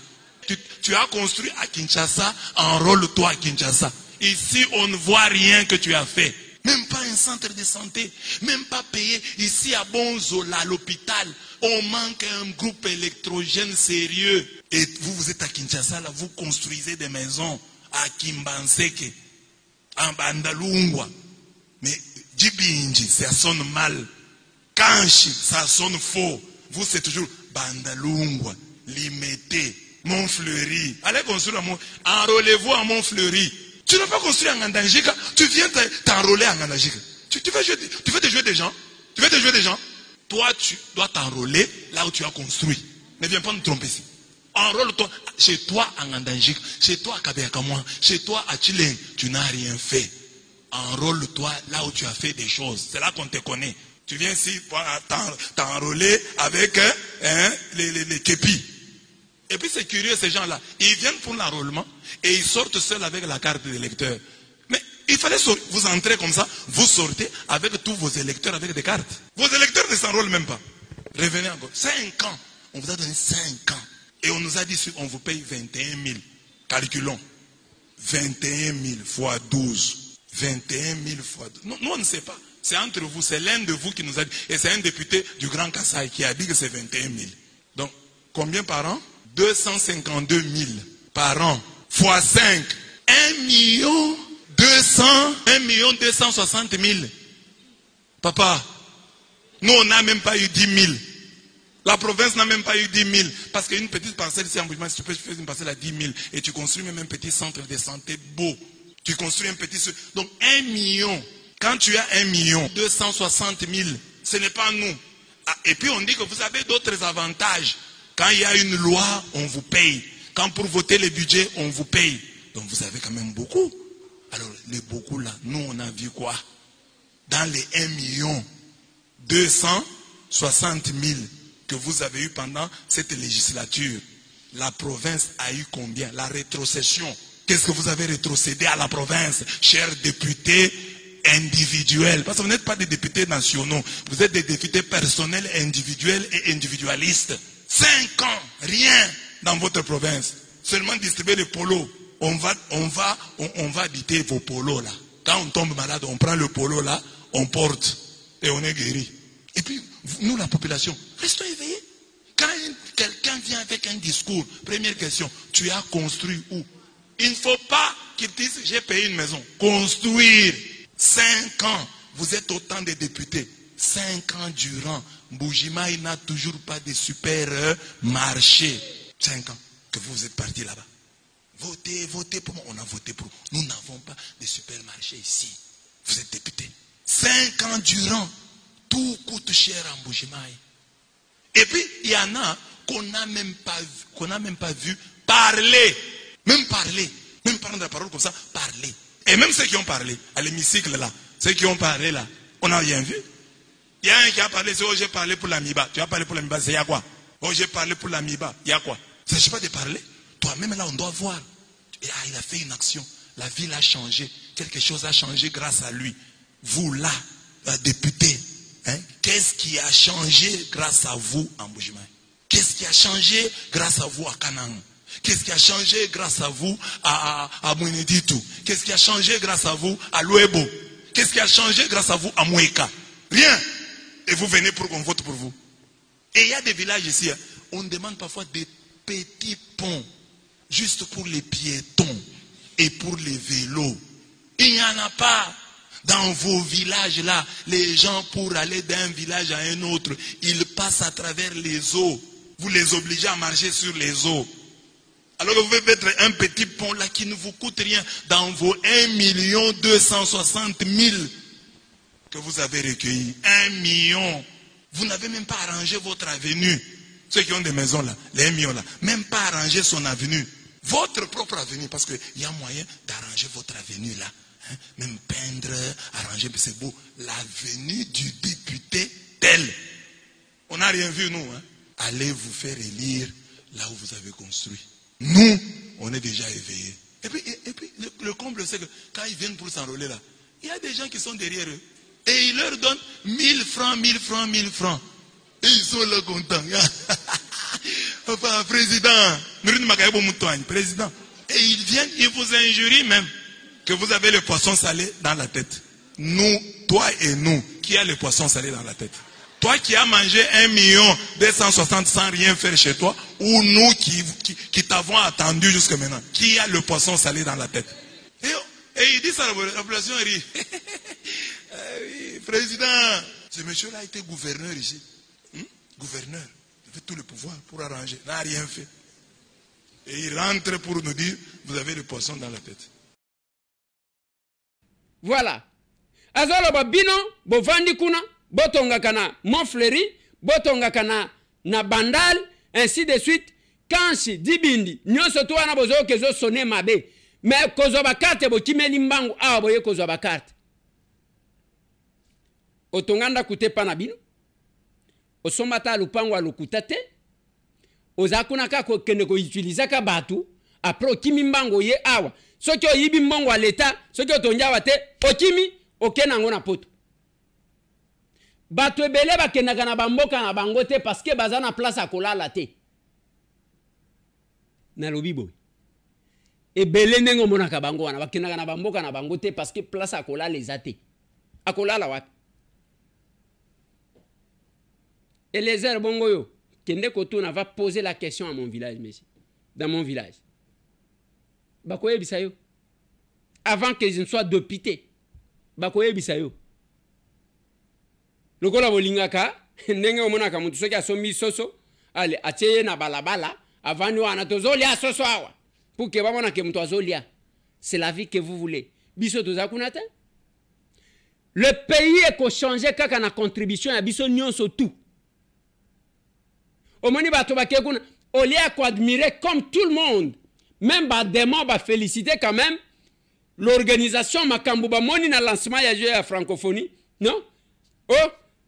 Tu as construit à Kinshasa, enrôle-toi à Kinshasa. Ici, on ne voit rien que tu as fait. Même pas un centre de santé, même pas payé. Ici à Bonzola, l'hôpital, on manque un groupe électrogène sérieux. Et vous êtes à Kinshasa, là, vous construisez des maisons à Kimbanseke, à Bandalungwa. Mais Djibinji, ça sonne mal. Kanchi, ça sonne faux. Vous, c'est toujours Bandalungwa, Limete, Montfleury. Allez construire à Mont... Enrôlez-vous à Montfleury. Tu n'as pas construit en Ngandajika, tu viens t'enrôler en Ngandajika. Tu veux te jouer des gens. Tu veux te jouer des gens. Toi, tu dois t'enrôler là où tu as construit. Ne viens pas nous tromper ici. Enrôle-toi chez toi en Ngandajika, chez toi à Kabeyakamwa, chez toi à Chileng. Tu n'as rien fait. Enrôle-toi là où tu as fait des choses. C'est là qu'on te connaît. Tu viens ici pour t'enrôler avec les képis. Et puis c'est curieux, ces gens-là. Ils viennent pour l'enrôlement et ils sortent seuls avec la carte d'électeur. Mais il fallait vous entrez comme ça, vous sortez avec tous vos électeurs avec des cartes. Vos électeurs ne s'enrôlent même pas. Revenez encore. 5 ans. On vous a donné 5 ans. Et on nous a dit, on vous paye 21 000. Calculons. 21 000 fois 12. 21 000 fois 12. Non, nous, on ne sait pas. C'est entre vous, c'est l'un de vous qui nous a dit. Et c'est un député du Grand Kassai qui a dit que c'est 21 000. Donc, combien par an? 252 000 par an. Fois 5. 1 260 000. Papa, nous, on n'a même pas eu 10 000. La province n'a même pas eu 10 000. Parce qu'une petite parcelle ici en Mbujimayi, si tu peux faire une parcelle à 10 000 et tu construis même un petit centre de santé beau. Tu construis un petit... Donc 1 million. Quand tu as 1 260 000, ce n'est pas nous. Ah, et puis on dit que vous avez d'autres avantages. Quand il y a une loi, on vous paye. Quand pour voter le budget, on vous paye. Donc vous avez quand même beaucoup. Alors les beaucoup là, nous on a vu quoi? Dans les 1 260 000 que vous avez eu pendant cette législature, la province a eu combien? La rétrocession. Qu'est-ce que vous avez rétrocédé à la province, chers députés individuels? Parce que vous n'êtes pas des députés nationaux, vous êtes des députés personnels, individuels et individualistes. 5 ans, rien dans votre province. Seulement distribuer les polos. On va habiter vos polos là. Quand on tombe malade, on prend le polo là, on porte et on est guéri. Et puis, nous la population, restons éveillés. Quand quelqu'un vient avec un discours, première question, tu as construit où? Il ne faut pas qu'ils disent j'ai payé une maison. Construire. 5 ans, vous êtes autant de députés. 5 ans durant, Mbujimayi n'a toujours pas de supermarché. 5 ans que vous êtes partis là-bas. Votez pour moi. On a voté pour vous. Nous n'avons pas de supermarché ici. Vous êtes députés. 5 ans durant, tout coûte cher à Mbujimayi. Et puis, il y en a qu'on n'a même pas vu parler. Même parler. Même prendre la parole comme ça, parler. Et même ceux qui ont parlé, à l'hémicycle là, ceux qui ont parlé là, on n'a rien vu. Il y a un qui a parlé, c'est oh j'ai parlé pour l'amiba. Tu as parlé pour l'amiba, c'est il y a quoi? Oh j'ai parlé pour l'amiba, il y a quoi? Il ne s'agit pas de parler. Toi-même là, on doit voir. Et, il a fait une action. La ville a changé. Quelque chose a changé grâce à lui. Vous là, député, hein, qu'est-ce qui a changé grâce à vous en Bujimaï? Qu'est-ce qui a changé grâce à vous à Canaan? Qu'est-ce qui a changé grâce à vous à Mouineditu? Qu'est-ce qui a changé grâce à vous à Loebo? Qu'est-ce qui a changé grâce à vous à Moueka? Rien. Et vous venez pour qu'on vote pour vous. Et il y a des villages ici, hein, on demande parfois des petits ponts, juste pour les piétons et pour les vélos. Il n'y en a pas. Dans vos villages là, les gens pour aller d'un village à un autre, ils passent à travers les eaux. Vous les obligez à marcher sur les eaux. Alors que vous pouvez mettre un petit pont là qui ne vous coûte rien dans vos 1 260 000 que vous avez recueillis. 1 million. Vous n'avez même pas arrangé votre avenue. Ceux qui ont des maisons là, les 1 million là, même pas arrangé son avenue. Votre propre avenue, parce qu'il y a moyen d'arranger votre avenue là. Hein? Même peindre, arranger, mais c'est beau. L'avenue du député tel. On n'a rien vu nous. Hein? Allez vous faire élire là où vous avez construit. Nous, on est déjà éveillés. Et puis le comble, c'est que quand ils viennent pour s'enrôler là, il y a des gens qui sont derrière eux. Et ils leur donnent 1000 francs, 1000 francs, 1000 francs. Et ils sont là contents. Enfin, président. Président. Et ils viennent, ils vous injurient même que vous avez le poisson salé dans la tête. Nous, toi et nous, qui a le poisson salé dans la tête? Toi qui as mangé 1 260 000 sans rien faire chez toi, ou nous qui t'avons attendu jusque maintenant, qui a le poisson salé dans la tête? Et il dit ça, la population rit. Oui, président, ce monsieur-là a été gouverneur ici. Gouverneur, il avait tout le pouvoir pour arranger, n'a rien fait. Et il rentre pour nous dire, vous avez le poisson dans la tête. Voilà. Azolo babino, bovandi kuna, botonga kana Montfleury, botonga kana na Bandal, ainsi de suite. Kansi, dibindi, nyonso tuwa na bozo kezo sonne mabe. Mais kozo bakarte bo kimeli mbangu awa boye kozo bakarte. Otonganda kute pana bino. Osombata lupangu alukuta te. Ozakuna kako kende ko utiliza ka batu. Après okimi mbangu ye awa. Soki oyibi mbangu wa leta, soki otonja wate, okimi okena ngona poto. Batu ebele bakendaka na bamboka na bango te parce que baza na place akolala te. Na lobi boy. Ebele nengo monaka bango wana bakendaka na bamboka na bango te parce que place akolala ezate. Akolala wapi? Et les airs bongoyo, Kende Kotuna va poser la question à mon village, monsieur. Dans mon village. Bakoye bisayo. Avant que je ne sois député. Bakoye bisayo. Lokola bolingaka, ndenge omonaka mutu soki asombi soso, ale ateye na balabala, avant nous wana tozolia soso awa. Pour que bamona ke mutu azolia. C'est la vie que vous voulez. Biso tozakunata. Le pays est ko changer kaka na contribution ya biso nyonso tout. Omoni bato bakekuna, au lieu à admirer comme tout le monde, même ba démon ba féliciter quand même l'organisation makambo ba moni na lancement ya jeu ya francophonie, non? Oh,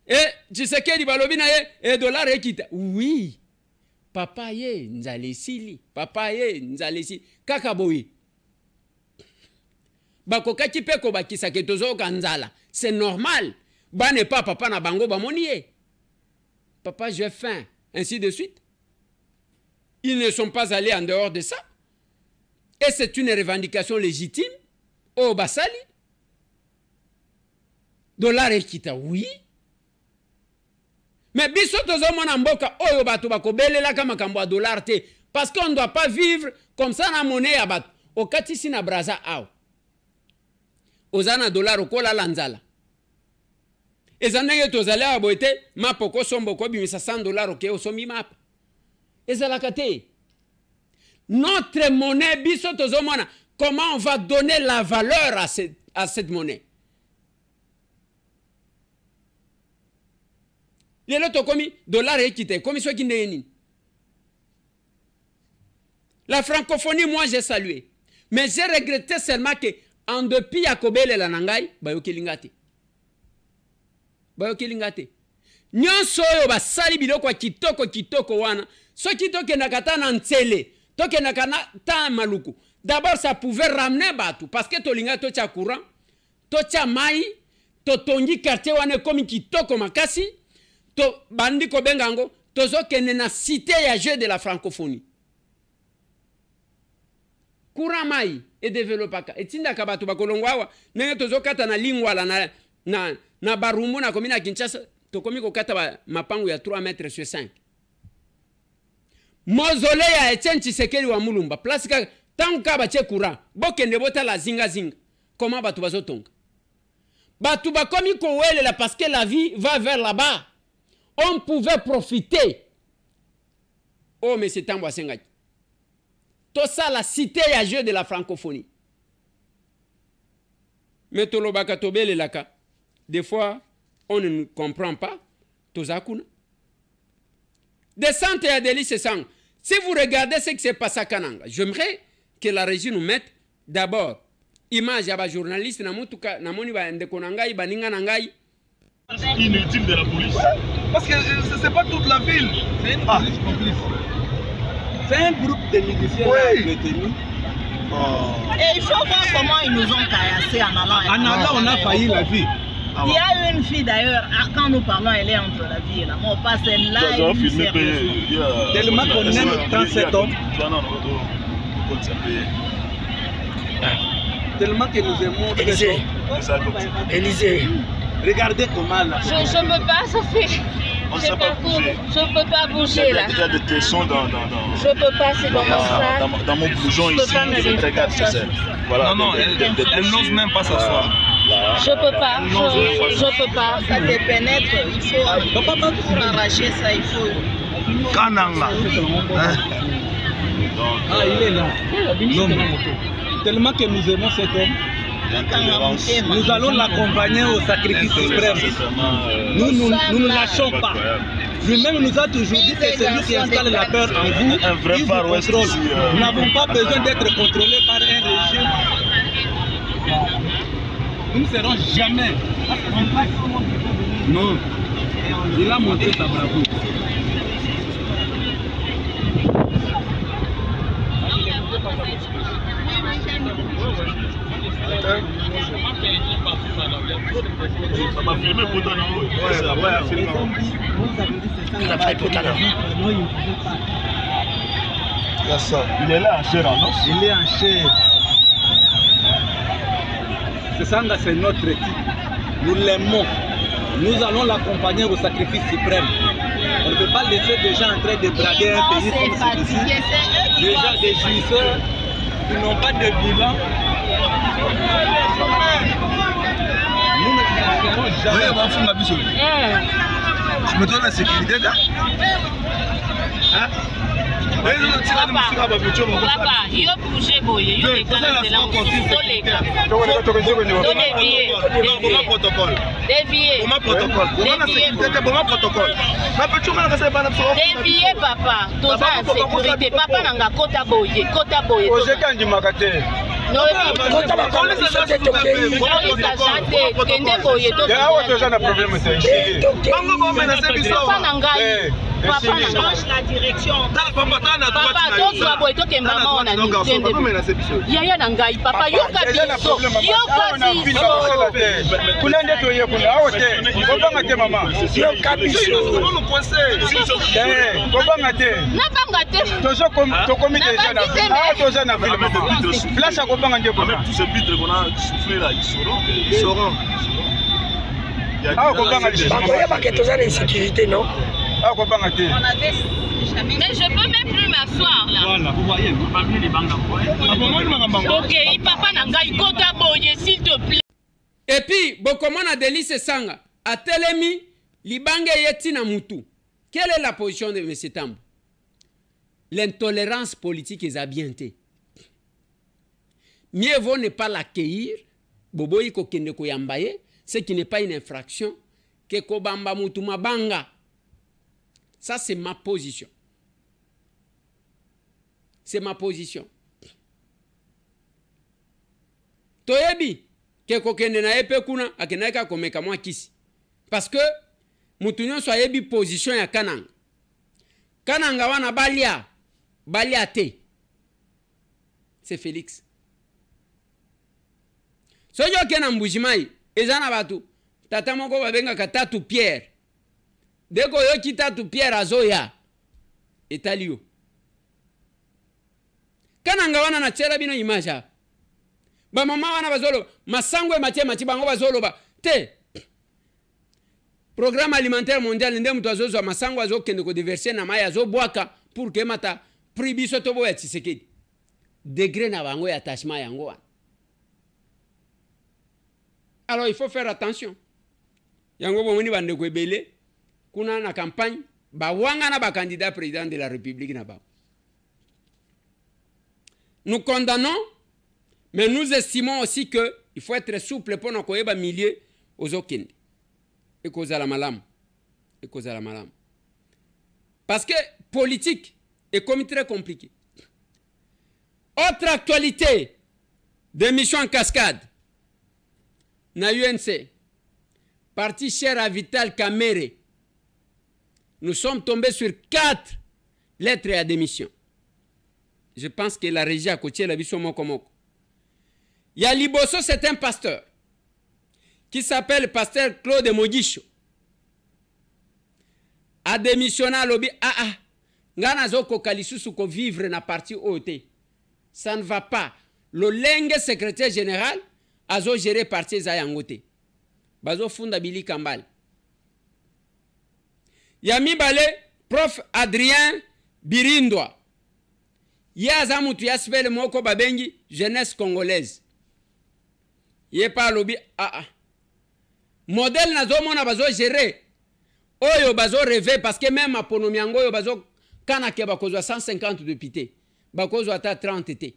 et tu sais que di balobi na ye et dollar ekita. Oui. Papa ye nzale sili, papa ye nzale sili kaka boyi. Bakokaki pe ko bakisa ke tozo kanzala. C'est normal. Ba ne pas papa na bango ba moni ye. Papa j'ai faim. Ainsi de suite. Ils ne sont pas allés en dehors de ça. Et c'est une revendication légitime. Oh, Basali. Dollar ekita, oui. Mais biso tozo mona mboka, oyo bato bako belela kama kambo dollar te. Parce qu'on ne doit pas vivre comme ça na monnaie ya bato. Okati si na braza aw. Ozana dollar okola lanzala. Ezanenge tozale aboete mapoko somboko bimisa $100 oke osomi map. Ezalakate. Notre monnaie biso tozomona, comment on va donner la valeur à cette monnaie? Lelo to komi dollar ekite, komi so kinde nini. La francophonie, moi j'ai salué. Mais j'ai regretté seulement que en dépit ya kobelela na ngai bayokelinga te. Bayokelinga te. Nyonso oyo basali biloko ya kitoko wana, soki tokendaka ta na ntsele, tokendaka ta maluku. D'abord ça pouvait ramener batu parce que tolinga totia courant, totia mai, totongi quartier wana komi kitoko makasi, to bandi ko bengango, tozokende na cité ya jeu de la francophonie. Courant mai et développaka. Etinda kabatu bakolongwa nenge tozokata na lingwala na barumu na komina Kinshasa, tokomi kokata mapangu ya 3 mètres sur 5. Mausolée ya Etienne Tshisekedi wa Mulumba, place ka tant ka batie courant, bokende bota la zinga. Comment batu bazotonga? Batu bakomi kowelela parce que la vie va vers là-bas. On pouvait profiter. Oh mais c'est Tambo Sengaki. Tout ça la cité ya jeu de la francophonie. Mais tolobaka tobele laka. Des fois on ne comprend pas. Tozakuna. Descente et délice sang. Si vous regardez ce qui se passe à Kananga, j'aimerais que la régie nous mette d'abord image à journaliste na mutuka na moni ba ndeko nangai baninga nangai. Inutile de la police. Parce que c'est pas toute la ville. C'est une police complice. C'est un groupe de miliciens détenus. Et il faut voir comment ils nous ont caillassés en allant. En allant, on a failli la vie. Il y a une fille d'ailleurs, quand nous parlons, elle est entre la vie et la mort. Parce qu'elle là, tellement qu'on aime 37 hommes. Tellement que nous aimons. Élysée. Regardez comment là. Je ne peux pas, ça fait. Je ne peux pas bouger là. Il y a des tessons dans je ne peux pas, c'est dans mon sac. Dans mon blouson ici, je regarde ce c'est. Voilà. Non, elle n'ose même pas s'asseoir. Je peux pas, je peux pas. Ça te pénètre, il faut pour arracher ça, il faut. Kananga. Ah, il est là. Tellement que nous aimons cet homme. Nous allons l'accompagner au sacrifice suprême. Nous ne lâchons pas. Lui-même nous a toujours dit que c'est lui qui installe la peur en vous, il vous contrôle. Nous n'avons pas besoin d'être contrôlés par un régime. Nous ne serons jamais. Non. Il a montré sa bravoure. Ça m'a filmé pour toi. Il est là en chair, non? Il est en chair. C'est notre équipe. Nous l'aimons. Nous allons l'accompagner au sacrifice suprême. On ne peut pas laisser des gens en train de brader un pays comme celui-ci. Déjà des jouisseurs qui n'ont pas de bilan. Nous ne lâcherons jamais. Je me donne la sécurité là. Papa, il bouge boye, il est dans la dévié papa, tout ça sécurité, papa n'a kota boye, yaya na ngai papa yoka biso yoka Tous ces vitres qu'on a soufflé là, ils sauront. Non? mais je peux même plus m'asseoir là. Voilà, vous voyez. Ok, papa na ngai kota boye s'il te plaît. Et puis bokomona Délice Sanga a telemi libange yeti na mutu. Quelle est la position de M. Tambo? L'intolérance politique est abientée. Mieux vaut ne pas l'accueillir, boboyi ko kende ko yambaye, ce qui n'est pas une infraction, que ko bamba mutu mabanga. Ça c'est ma position. C'est ma position. toyebi ke kokende na epe kuna akenaka komeka mwa kisi parce que mutu nyonso ayebi position ya Kananga. Kananga wana balia te, c'est Félix. Sojo kena mbujimai ezana batu tata moko babenga katatu Pierre deko yo kitatu Pierre azoya etalio Kananga wana na chela bino imaja ba mama wana bazolo masangwe matie bango bazolo ba te programme alimentaire mondial nde mutu azozo masango azokende ko diverser na maya azobwaka pour que mata pribiso tobo ya Tshisekedi degré na bango ya attachement yango wana. Alors il faut faire attention. Yango bomoni bande ko ebele kuna na campagne ba wanga na ba candidat président de la République na ba. Nous condamnons, mais nous estimons aussi que il faut être souple pour na koyeba milieu aux okende. Et cause à la malam. Et cause à la malam. Parce que politique est comme très compliqué. Autre actualité d'émission en cascade. Na UNC, parti cher à Vital Kamerhe, nous sommes tombés sur 4 lettres à démission. Je pense que la régie à côté la vision Mokomoko. Il y a Liboso, c'est un pasteur qui s'appelle pasteur Claude Mogisho. A démissionné à l'obi. Ngana zoko kalisusu ko vivre na parti OT. Ça ne va pas. Le lengue secrétaire général azo gérer parti za yangote. Bazo funda Bili Kambal. Yami Bale, prof Adrien Birindwa. Yaza mutu yasbele moko babengi jeunesse congolaise. Yé pas lobi modèle nazo mona bazo gérer. Oyo bazo rêver parce que même aponomi yango yo bazo kana ke bakozwa 150 députés. Bakozwa ata 30 té.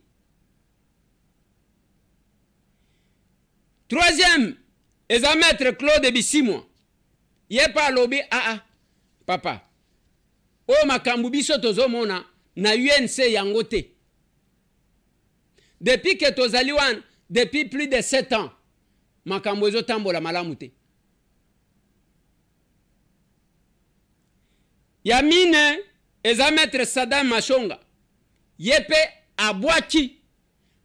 Troisième, eza maître Claude Bissimwa. Yé pas lobi papa. O makambu biso tozo mona na UNC yangote. Depuis que tozali wan, depuis plus de 7 ans, makambu ezo tambola malamu te. Yamine eza maître Sadam Machonga. Yepe abwaki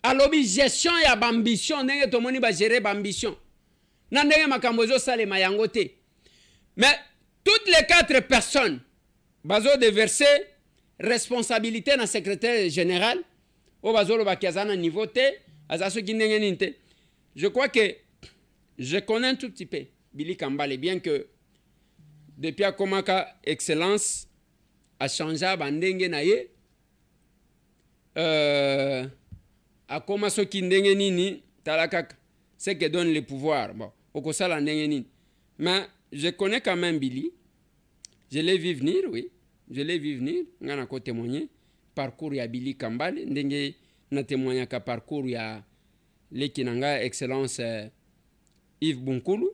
alobi gestion ya bambition ndenge tomoni ba gérer bambition. Na ndenge makambo ezo salema yango te. Mais toutes les 4 personnes bazo déverser responsabilité na secrétaire général au bazolo bakiazana niveau te azaso kindenge ninte. Je crois que je connais un tout petit peu Bili Kambale, bien que depuis à Komaka excellence a changé bandenge na ye a koma so kindenge nini talakaka c'est que donne le pouvoir bon okosala ndenge nini. Mais je connais quand même Bili, je l'ai vu venir, oui. Je l'ai vu venir, ngana ko témoigner parcours ya Bili Kambale ndenge na témoigner ka parcours ya lekinanga excellence Yves Bunkulu.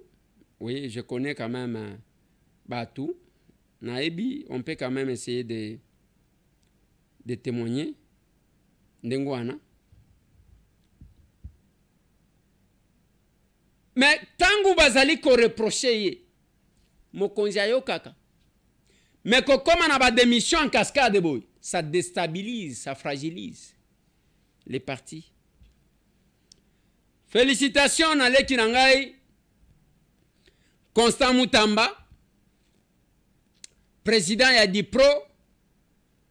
Oui, je connais quand même Batou. Naebi, on peut quand même essayer de témoigner ndengwana. Mais tangu bazali ko reprocher ye mokonzi ayo kaka. Mais comme on a des démission en cascade, ça déstabilise, ça fragilise les partis. Félicitations à l'Ekinangai, Constant Moutamba, président Yadipro,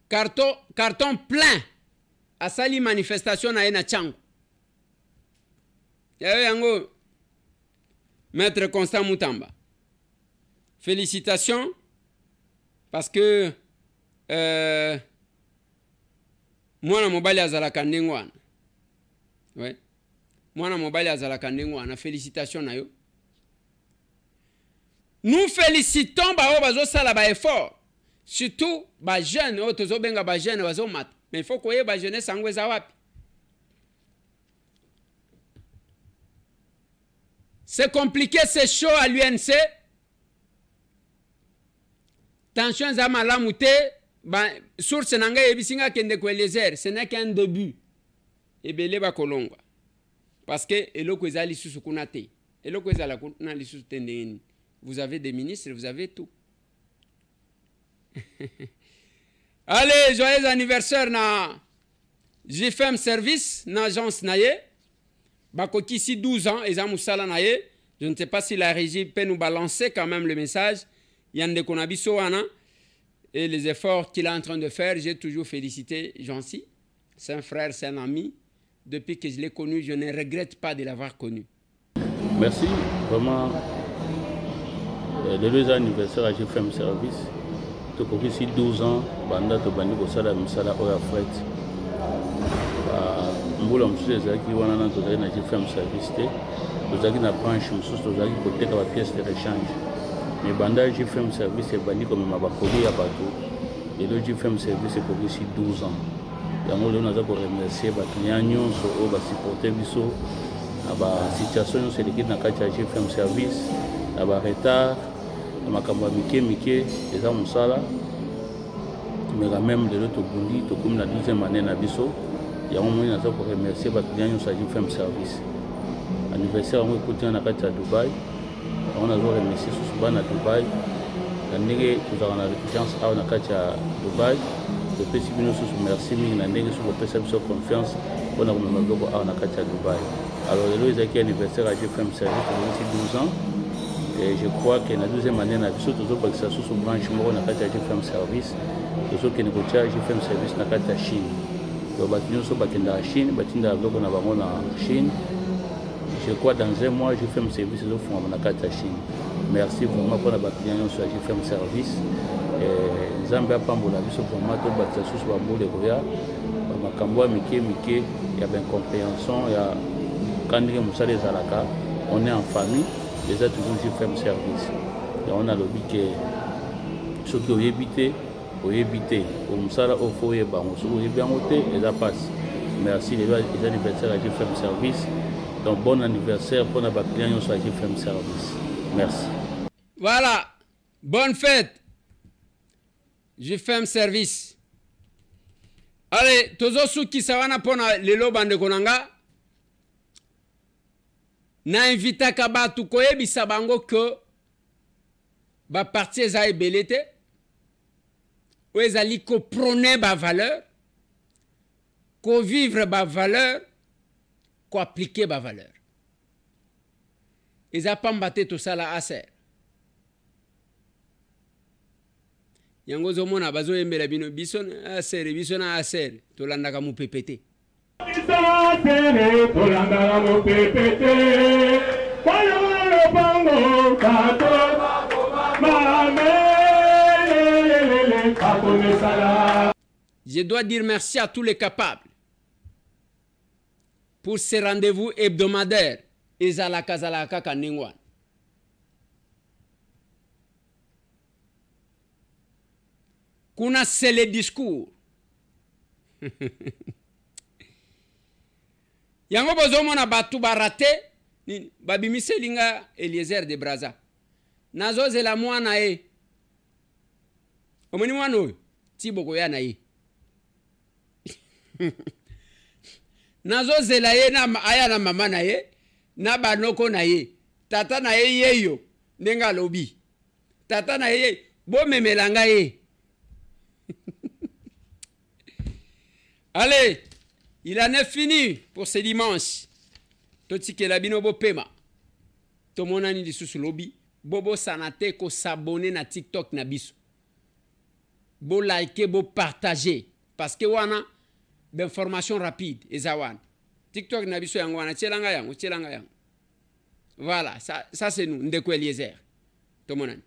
carton plein à sali manifestation à Enachango. Yango, maître Constant Moutamba. Félicitations. Parce que mwana mobali azalaka ndengwana. Ouais. Mwana mobali azalaka ndengwana. Félicitations na yo. Nous félicitons ba bazo sala ba effort. Surtout ba jeune o tozo benga ba jeune bazo mat. Mais il faut koye ba jeunesse angweza wapi. C'est compliqué, c'est chaud à l'UNC. Tension za malamu te, source nanga yebisinga kende ko Eliezer, ce n'est qu'un début. Ebele ba kolongwa. Parce que eloko ezali susu kuna te. Eloko ezala kuna lisusu te ndeni. Vous avez des ministres, vous avez tout. Allez, joyeux anniversaire na JFM Service, na agence naye. Bakoki ici 12 ans, et Moussala naye. Je ne sais pas si la régie peut nous balancer quand même le message. Yande Konabiso Ana. Et les efforts qu'il est en train de faire, j'ai toujours félicité Jancy. C'est un frère, c'est un ami. Depuis que je l'ai connu, je ne regrette pas de l'avoir connu. Merci, vraiment. Le 2 anniversaire à JFM Service. Tu as ici 12 ans, Banda Tobani Bosala Misala Oya Fret. Mboula Moussou Zaki Wanana Tozaki na JFM Service. Tozaki na branche Moussou Tozaki côté de la pièce de rechange. Mais Banda JFM Service est banni comme Mabakoli à Bateau. Et le JFM Service est pour ici 12 ans. Yango leo naza ko remercier batunya nyonso o ba supporter biso aba situation c'est l'équipe na kati ya JFM Service aba retard makambo mike eza musala mais quand même de l'autre bundi to comme la 12e année na biso yango moi naza ko remercier batunya nyonso ya JFM Service anniversaire ngo côté na kati ya Dubai on a remercier sous bana Dubai ndenge tuzaka na chance au na kati ya Dubai. Le petit merci mille années sur le PSM sur confiance pour nous mettre à Dubaï. Alors le jour anniversaire à JFM Service aussi 12 ans et je crois que la 12e année na biso toujours parce que ça sous branche moko na kati ya JFM Service toujours que négocier JFM Service na kati ya Chine. Donc batinyo so bakenda Chine batinda loko na bango na Chine. Je crois dans un mois JFM Service au fond na kati ya Chine. Merci vraiment pour la batinyo sur JFM Service. Zambia pambola biso vraiment to batsa susu ba mbole koya ba makambo mike ya ben compréhension ya kandike musale zalaka on est en famille déjà toujours JFM Service et on a lobby que ce qui oyebité au musala au foyer ba musu bien moté et ça passe. Merci les anniversaires à JFM Service. Donc bon anniversaire pour la client sur JFM Service. Merci. Voilà. Bonne fête. JFM Service. Allez, tozo suki sawana pona lelo bande konanga. Na invita kabatu koyebisa bango que ba parti eza ebelete. Ou ezali ko prôner ba valeur, ko vivre ba valeur, ko appliquer ba valeur. Eza pambate to sala aser. Yango zomona bazo yembela bino bison aser bisona aser to landaka mu PPT. Tolanda mu PPT. Je dois dire merci à tous les capables pour ces rendez-vous hebdomadaires. Ezalaka zalaka kaningwan. Kuna c'est le discours. Yango bozomona batu barate ni babimise linga Eliezer de Braza. Nazo zela mwana e. Omoni mwana oyo tiboko ya na ye. Nazo zela ye na aya na mama na ye na banoko na ye. Tata na ye yeyo ndenga lobi. Tata na ye bo memelanga ye. Allez, il en est fini pour ce dimanche. Toti ke la bino bo pema. To monani di sous lobby. Bobo sanate ko s'abonner na TikTok na biso. Bo liker, bo partager. Parce que wana d'information rapide ezawan. TikTok na biso yango wana tselanga yango. Voilà, ça c'est nous, Ndeko Eliezer. To monani.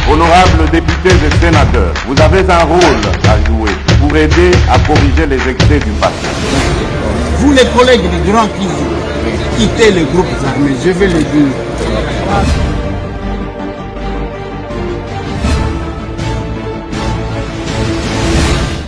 Honorables députés et sénateurs, vous avez un rôle à jouer pour aider à corriger les excès du passé. Vous les collègues du Grand Kivu, quittez les groupes armés, je vais le dire.